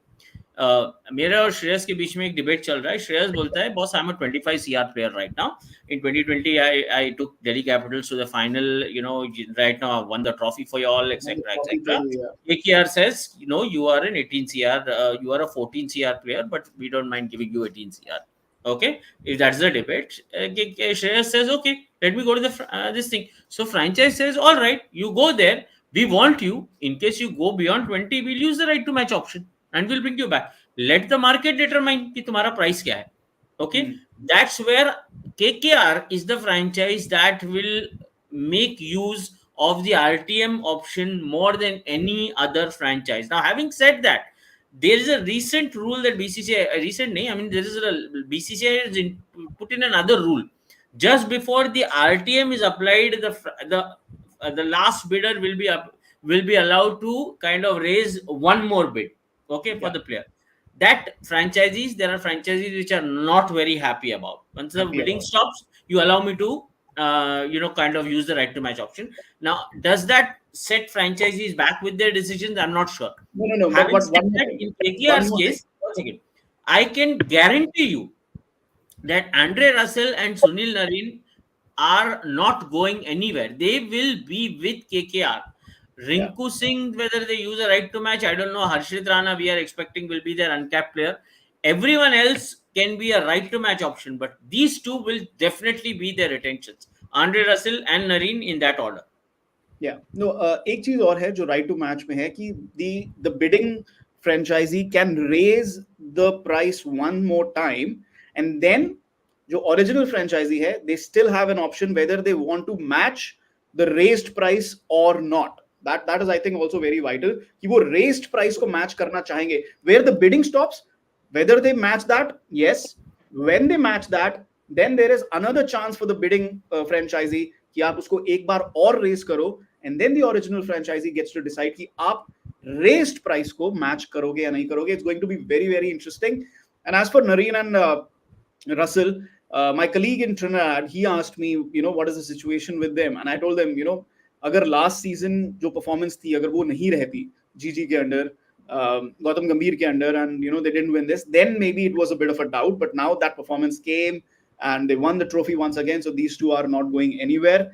मेरा और श्रेयस के बीच में एक डिबेट चल रहा है. श्रेयस बोलता है, boss, I am a 25 CR player right now. In 2020, I took Delhi Capitals to the final. Right now I won the trophy for you all, etc., etc. KKR says, you are an 18 CR, you are a 14 CR player, but we don't mind giving you 18 CR. Okay, if that's the debate, Shreyas says, okay, let me go to this thing. So franchise says, all right, you go there. We want you. In case you go beyond 20, we'll use the right to match option and we'll bring you back. Let the market determine कि तुम्हारा price क्या है. Okay, that's where KKR is the franchise that will make use of the RTM option more than any other franchise. Now, having said that, there is a recent rule that BCCI BCCI has put in another rule. Just before the RTM is applied, the last bidder will be allowed to kind of raise one more bid, okay, for the player. That there are franchises which are not very happy about. Once the bidding stops, you allow me to kind of use the right to match option. Now, does that set franchisees back with their decisions? I'm not sure. No. Having But said that, in KKR's case, I can guarantee you that Andre Russell and Sunil Narine are not going anywhere. They will be with KKR. Rinku Singh, whether they use a right to match, I don't know. Harshit Rana, we are expecting, will be their uncapped player. Everyone else can be a right to match option, but these two will definitely be their retentions. Andre Russell and Narine in that order. Yeah. No, एक चीज और है जो right to match में है कि the bidding franchisee can raise the price one more time, and then जो original franchisee है, they still have an option whether they want to match the raised price or not. That is, I think, also very vital कि वो raised price को match करना चाहेंगे. Where the bidding stops, whether they match that, yes. When they match that, then there is another chance for the bidding franchisee कि आप उसको एक बार और रेज करो, and then the original franchisee gets to decide कि आप raised price को match करोगे या नहीं करोगे. It's going to be very, very interesting. And as for Nareen and Russell, my colleague in Trinidad, he asked me, what is the situation with them, and I told them, अगर last season जो performance थी, अगर वो नहीं रहती GG के under, Gautam Gambhir के under, and they didn't win this, then maybe it was a bit of a doubt. But now that performance came and they won the trophy once again, so these two are not going anywhere.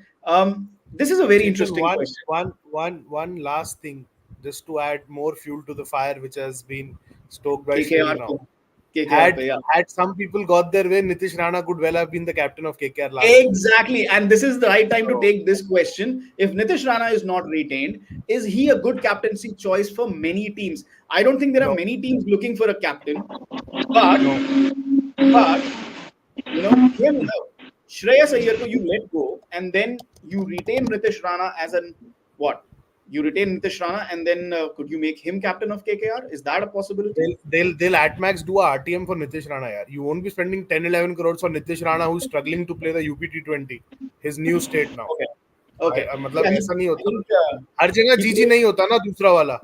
This is a very interesting question. One last thing, just to add more fuel to the fire which has been stoked by KKR now. KKR, Had some people got their way, Nitish Rana could well have been the captain of KKR last Exactly, and this is the right time to take this question. If Nitish Rana is not retained, is he a good captaincy choice for many teams? I don't think there are many teams looking for a captain, but him, Shreyas Iyer ko you let go, and then you retain Nitish Rana as an what? You retain Nitish Rana, and then could you make him captain of KKR? Is that a possibility? They'll at max do a RTM for Nitish Rana. Yaar. You won't be spending 10-11 crores for Nitish Rana, who's struggling to play the UPT20, his new state now. Okay. मतलब ऐसा नहीं होता. हर जगह जीजी नहीं होता ना दूसरा वाला.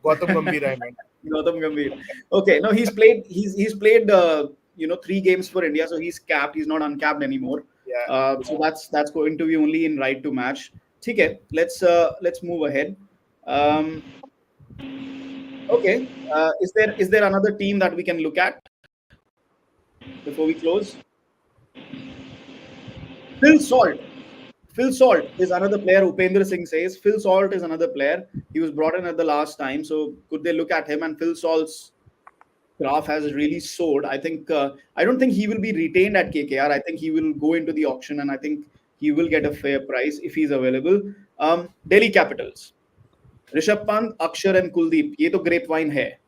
Gautam Gambhir है man. Gautam Gambhir. Okay, no, he's played 3 games for India, so he's capped. He's not uncapped anymore. So that's going to be only in right to match. Okay, let's move ahead. Okay, is there another team that we can look at before we close? Phil Salt is another player. Upendra Singh says Phil Salt is another player. He was brought in at the last time, so could they look at him? And Phil Salt's graph has really soared. I think I don't think he will be retained at KKR. I think he will go into the auction, and I think he will get a fair price if he's available. Delhi Capitals, Rishabh Pant, Akshar and Kuldeep. ये तो grapevine है.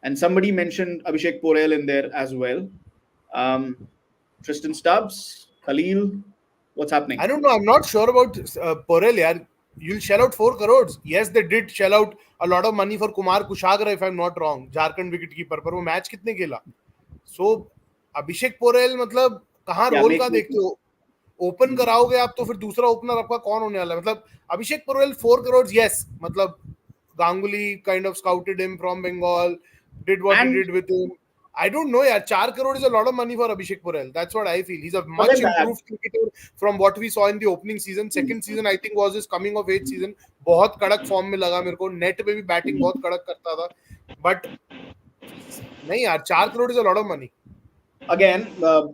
And somebody mentioned Abhishek Porel in there as well. Tristan Stubbs, Khalil. What's happening? I don't know. I'm not sure about Porel. Yaar. You'll shell out 4 crores. Yes, they did shell out a lot of money for Kumar Kushagra, if I'm not wrong. Jharkhand wicketkeeper. पर वो match कितने खेला? So अभिषेक पोरेल मतलब कहाँ role का देखते हो? Open कराओगे आप तो फिर दूसरा ओपनर आपका कौन होने वाला है? मतलब अभिषेक पोरेल 4 crores, yes. मतलब Ganguly kind of scouted him from Bengal, did what he did with him. I don't know, yeah. 4 crore is a lot of money for Abhishek Porel. That's what I feel. He's a much Forget that. improved cricketer from what we saw in the opening season. Second season, I think, was his coming of age season. बहुत कड़क form में लगा मेरे को. Net पे भी batting बहुत कड़क करता था. But नहीं यार, 4 crore is a lot of money. Again,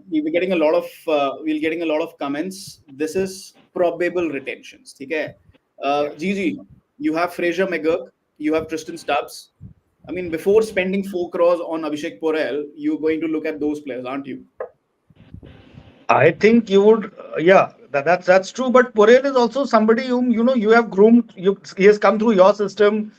we're getting a lot of comments. This is probable retentions. Okay, Gigi, you have Fraser McGurk, you have Tristan Stubbs. I mean, before spending 4 crores on Abhishek Porel, you're going to look at those players, aren't you? I think you would, yeah, that's true. But Porel is also somebody whom you have groomed. He has come through your system.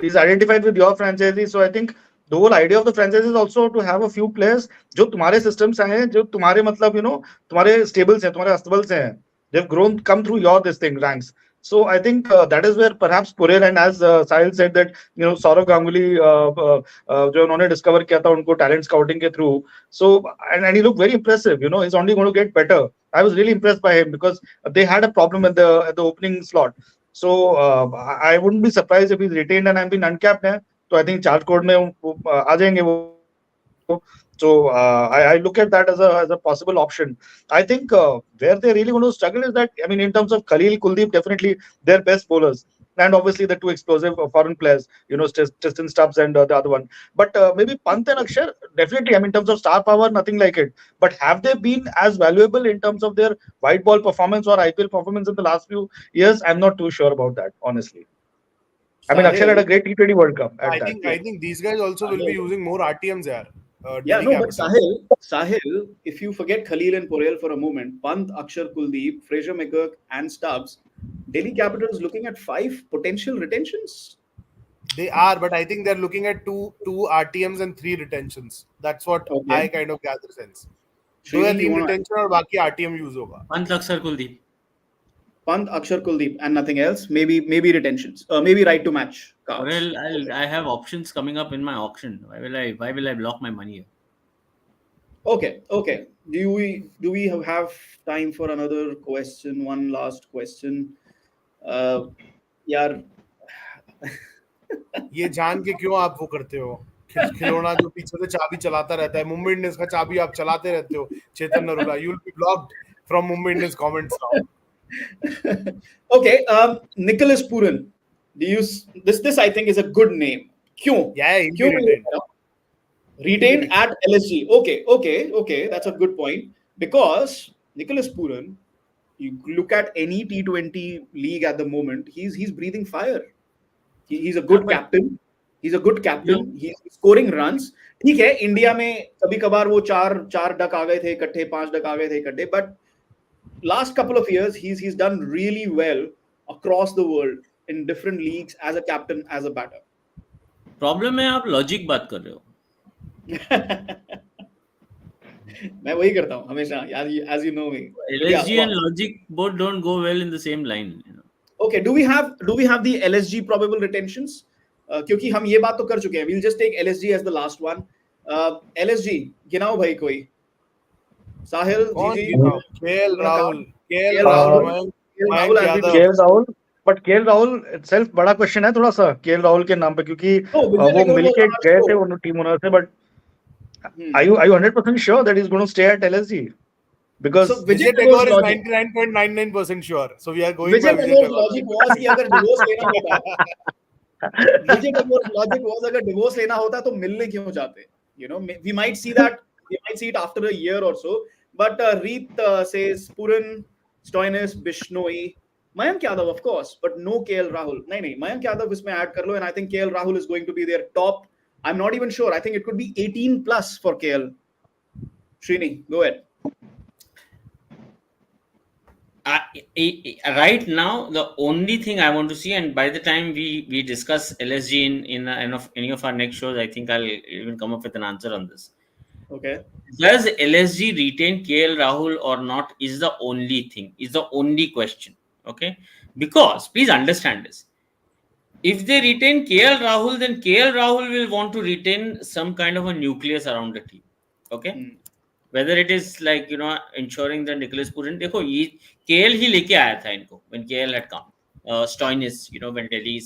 He's identified with your franchise. So I think the whole idea of the franchise is also to have a few players जो तुम्हारे systems से हैं, जो तुम्हारे मतलब तुम्हारे stables हैं, तुम्हारे अस्तबल से हैं. They've grown, come through your this thing ranks. So I think that is where perhaps Porel, and as Sahil said that Saurav Ganguly जो उन्होंने discover किया था उनको talent scouting के through. So and he looked very impressive. He's only going to get better. I was really impressed by him because they had a problem at the opening slot. So I wouldn't be surprised if he's retained and I've been uncapped now. So I think charge code में आ जाएंगे वो. So I look at that as a possible option. I think where they're really going to struggle is that, I mean, in terms of Khalil, Kuldeep, definitely they're best bowlers. And obviously the two explosive foreign players, Tristan Stubbs and the other one. But maybe Pant and Akshar, definitely, I mean, in terms of star power, nothing like it. But have they been as valuable in terms of their white ball performance or IPL performance in the last few years? I'm not too sure about that, honestly. I mean, Akshar had a great T20 World Cup at I that. think these guys also will be using more RTMs there. Yeah, no, but Sahil, if you forget Khalil and Porel for a moment, Pant, Akshar, Kuldeep, Fraser McGurk, and Stubbs, Delhi Capitals looking at 5 potential retentions. They are, but I think they're looking at two RTMs and 3 retentions. That's what I kind of gather sense. 2 या 3 retention और बाकी RTM use होगा. Pant, Akshar, Kuldeep. Pant, Akshar, Kuldeep, and nothing else. Maybe retentions. Maybe right to match cards. Well, I have options coming up in my auction. Why will I block my money here? Okay. Do we have time for another question? One last question. यार ये जान के क्यों आप वो करते हो? खिलौना जो पीछे से चाबी चलाता रहता है, मुंबई इंडियंस का चाबी आप चलाते रहते हो, चेतन Narula. You will be blocked from Mumbai Indians comments now. Okay, Nicholas Puran. This I think is a good name. क्यों? Yeah, he'll be retained at LSG. Okay, that's a good point. Because Nicholas Puran, you look at any T20 league at the moment, he's breathing fire. He's a good captain. He's scoring runs. ठीक है, India में कभी कभार वो चार duck आ गए थे इकट्ठे, 5 डक आ गए थे इकट्ठे, but last couple of years he's done really well across the world in different leagues as a captain, as a batter. Problem है आप लॉजिक बात कर रहे हो. मैं वही करता हूँ हमेशा, as you know me. LSG and logic both don't go well in the same line. Okay, do we have the LSG probable retentions? क्योंकि हम ये बात तो कर चुके हैं. We'll just take LSG as the last one. LSG गिनाओ भाई कोई. Sahil, Gigi, KL Rahul. But KL Rahul itself बड़ा क्वेश्चन है थोड़ा सा KL Rahul के नाम पे, क्योंकि वो मिलके गए थे उन टीम ओनर से. But are you 100% sure that he's going to stay at LSG? Because Vijay Tagore is 99.99% sure. So we are going by Vijay Tagore's logic was कि अगर divorce लेना होता, Vijay Tagore's logic was अगर divorce लेना होता तो मिलने क्यों जाते? We might see that. We might see it after a year or so. But Reet says Puran, Stoinis, Bishnoi, Mayank Yadav, of course, but no KL Rahul. नहीं, Mayank Yadav इसमें add कर लो, and I think KL Rahul is going to be their top. I'm not even sure. I think it could be 18 plus for KL. Srini, go ahead. Right now, the only thing I want to see, and by the time we discuss LSG in any of our next shows, I think I'll even come up with an answer on this. Okay. Does LSG retain KL Rahul or not is the only thing, is the only question. Okay. Because please understand this. If they retain KL Rahul, then KL Rahul will want to retain some kind of a nucleus around the team. Okay. Whether it is ensuring that Nicholas Puran, देखो ये KL ही लेके आया था इनको when KL had come. Stoinis, when Delhi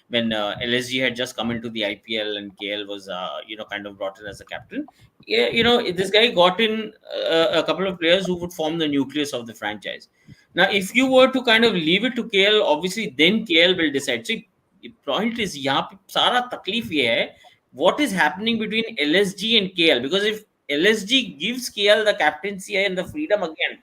when LSG had just come into the IPL and KL was kind of brought in as a captain. Yeah, this guy got in a couple of players who would form the nucleus of the franchise. Now, if you were to kind of leave it to KL, obviously then KL will decide. See, the point is यहाँ पे सारा तकलीफ ये है what is happening between LSG and KL, because if LSG gives KL the captaincy and the freedom again,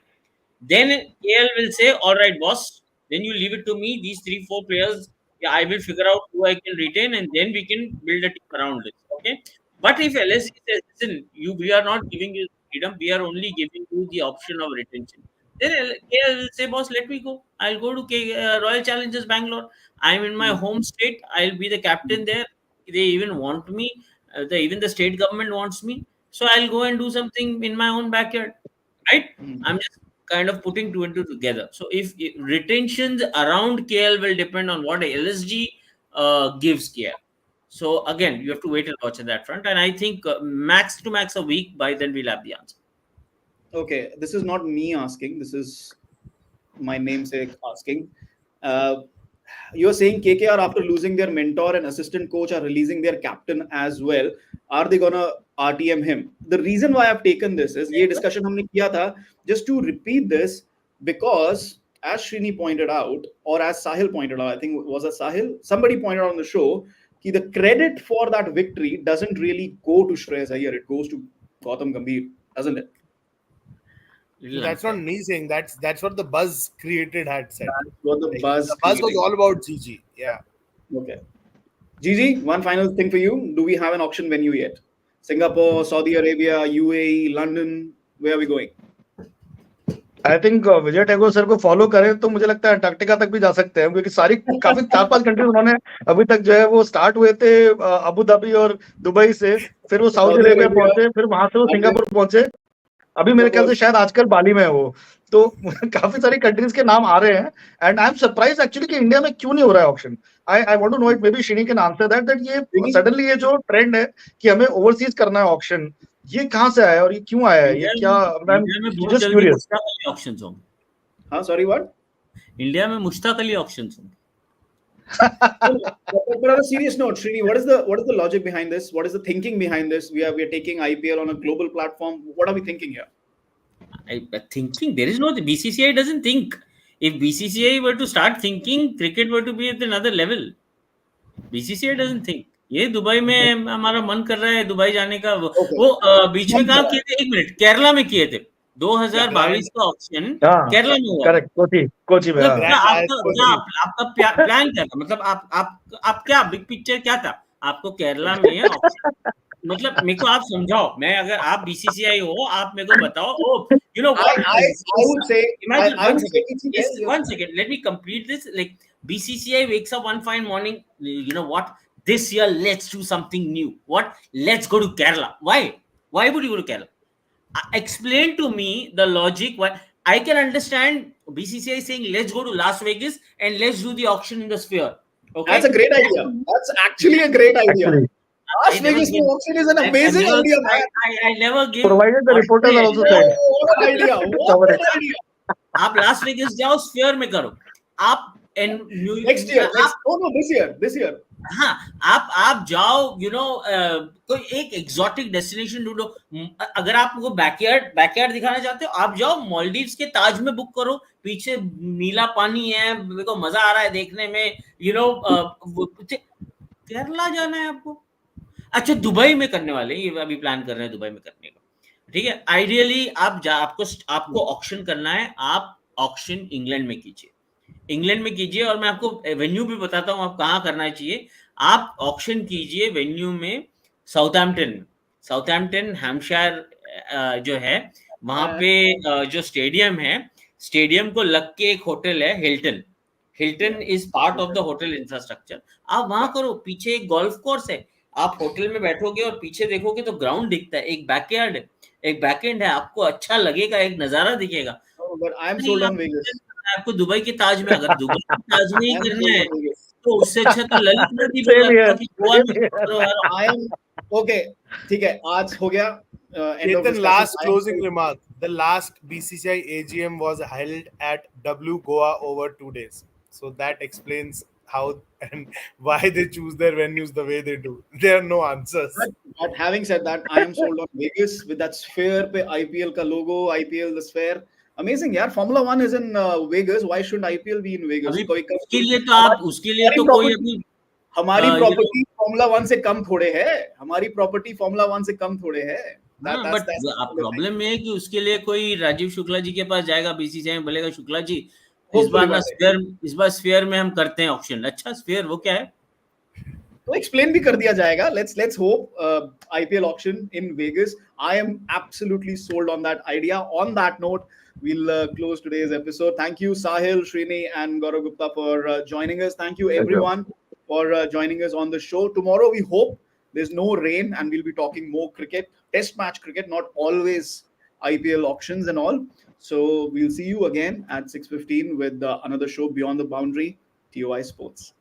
then KL will say, all right, boss, then you leave it to me. These 3-4 players, yeah, I will figure out who I can retain, and then we can build a team around this. Okay. But if LSC says, listen, we are not giving you freedom, we are only giving you the option of retention. Then KL will say, boss, let me go. I'll go to Royal Challengers Bangalore. I'm in my home state. I'll be the captain there. They even want me. Even the state government wants me. So I'll go and do something in my own backyard. Right? I'm just kind of putting two and two together. So if retentions around KL will depend on what LSG gives KL. So again, you have to wait and watch on that front. And I think max to max a week, by then we'll have the answer. Okay, this is not me asking. This is my namesake asking. You're saying KKR, after losing their mentor and assistant coach, are releasing their captain as well. Are they gonna RTM him? The reason why I've taken this is ये discussion हमने किया था, just to repeat this, because as Srini pointed out, or as Sahil pointed out, I think was it Sahil? Somebody pointed out on the show that the credit for that victory doesn't really go to Shreyas Iyer. It goes to Gautam Gambhir, doesn't it? That's not me saying. That's what the buzz created had said. That's what the buzz. The buzz was all about GG. Yeah. Okay. Gigi, one final thing for you. Do we have an auction venue yet? Singapore, Saudi Arabia, UAE, London. Where are we going? I think Vijay Tagore sir को follow करें तो मुझे लगता है Antarctica तक भी जा सकते हैं, क्योंकि सारी काफी 4-5 कंट्रीज उन्होंने अभी तक जो है वो स्टार्ट हुए थे अबू धाबी और दुबई से, फिर वो सऊदी अरेबिया पहुंचे, फिर वहां से वो सिंगापुर पहुंचे, अभी मेरे ख्याल से शायद आजकल बाली में है वो. तो काफी सारी कंट्रीज के नाम आ रहे हैं and I am surprise actually कि इंडिया में क्यों नहीं हो रहा है auction. I want to know it, maybe Srini can answer that ये सडनली ये जो ट्रेंड है कि हमें ओवरसीज करना है ऑक्शन, ये कहां से आया और ये क्यों आया है, ये क्या? Just curious. ऑक्शंस होंगे. हाँ, सॉरी, व्हाट? इंडिया में मुश्ताक अली ऑक्शंस होंगे. But on a serious note, Srini, what is the logic behind this? What is the thinking behind this? We are taking IPL on a global platform. What are we thinking here? Thinking, there is no, the BCCI doesn't think. If BCCI were to start thinking, cricket were to be at another level. BCCI doesn't think. ये Dubai में हमारा मन कर रहा है Dubai जाने का. वो बीच में कहाँ किए थे? 1 मिनट, केरला में किए थे 2022 का ऑप्शन केरला में हुआ. करेक्ट, कोची में. आपका प्लान क्या था? मतलब आप क्या बिग पिक्चर क्या था आपको केरला में ऑप्शन? मतलब मेरे को आप समझाओ. मैं अगर आप बीसीसीआई हो, आप मेरे को बताओ. Oh, you know what? I would say, imagine I would say, one second. Let me complete this. Like BCCI wakes up one fine morning. You know what? This year, let's do something new. What? Let's go to Kerala. Why? Why would you go to Kerala? Explain to me the logic. Why? I can understand BCCI saying let's go to Las Vegas and let's do the auction in the Sphere. Okay, that's a great idea. That's actually a great idea. Actually. Las Vegas auction is an amazing idea. I never gave. Provided the reporters are also said. What an idea! What an idea! आप Las Vegas जाओ, sphere में करो. आप next year. This year. हाँ, आप जाओ, कोई एक एक्सोटिक डेस्टिनेशन ढूंढो. अगर आप वो बैकयार्ड दिखाना चाहते हो, आप जाओ मालदीव्स के ताज में बुक करो. पीछे नीला पानी है, मेरे को मजा आ रहा है देखने में. केरला जाना है आपको. अच्छा, दुबई में करने वाले, ये अभी प्लान कर रहे हैं दुबई में करने का. ठीक है, आइडियली आपको ऑक्शन करना है. आप ऑक्शन इंग्लैंड में कीजिए, और मैं आपको वेन्यू भी बताता हूं आप कहां करना चाहिए. आप ऑक्शन कीजिए वेन्यू में साउथहैम्पटन हैम्पशायर जो है, वहां पे जो स्टेडियम है, स्टेडियम को लग के एक होटल है, Hilton is part of the hotel infrastructure. आप वहां करो. पीछे एक गोल्फ कोर्स है, आप होटल में बैठोगे और पीछे देखोगे तो ग्राउंड दिखता है. एक बैकयार्ड है, एक बैकएंड है. आपको अच्छा लगेगा, एक नजारा दिखेगा. आपको दुबई के ताज में, अगर दुबई के ताज में ही करना है तो उससे अच्छा तो ललित मोदी ओके, ठीक है, आज हो गया. Last closing remark. The last BCCI AGM was held at W Goa over 2 days. So that explains how and why they choose their venues the way they do. There are no answers. But having said that, I am sold on Vegas with that sphere पे IPL का logo, IPL the sphere. Amazing यार. Formula One is in Vegas. Why shouldn't IPL be in Vegas? अभी कोई उसके कोई लिए तो आप हमारी उसके लिए तो कोई प्रॉपर्टी अभी हमारी you know property formula one से कम थोड़े है. हमारी प्रॉपर्टी फॉर्मूला वन से कम थोड़े है. हाँ, बट That's आप the thing. प्रॉब्लम में है कि उसके लिए कोई राजीव शुक्ला जी के पास जाएगा, बीसीसीआई में बोलेगा Shukla ji Hopefully one day. इस बार स्फीयर में हम करते हैं ऑक्शन. अच्छा, स्फीयर वो क्या है? तो एक्सप्लेन भी कर दिया जाएगा. Let's hope IPL auction in Vegas. I am absolutely sold on that idea. On that note, we'll close today's episode. Thank you, Sahil, Srini, and Gaurav Gupta for joining us. Thank you, everyone, for joining us on the show. Tomorrow, we hope there's no rain and we'll be talking more cricket, test match cricket, not always IPL auctions and all. So we'll see you again at 6:15 with another show, Beyond the Boundary, TOI Sports.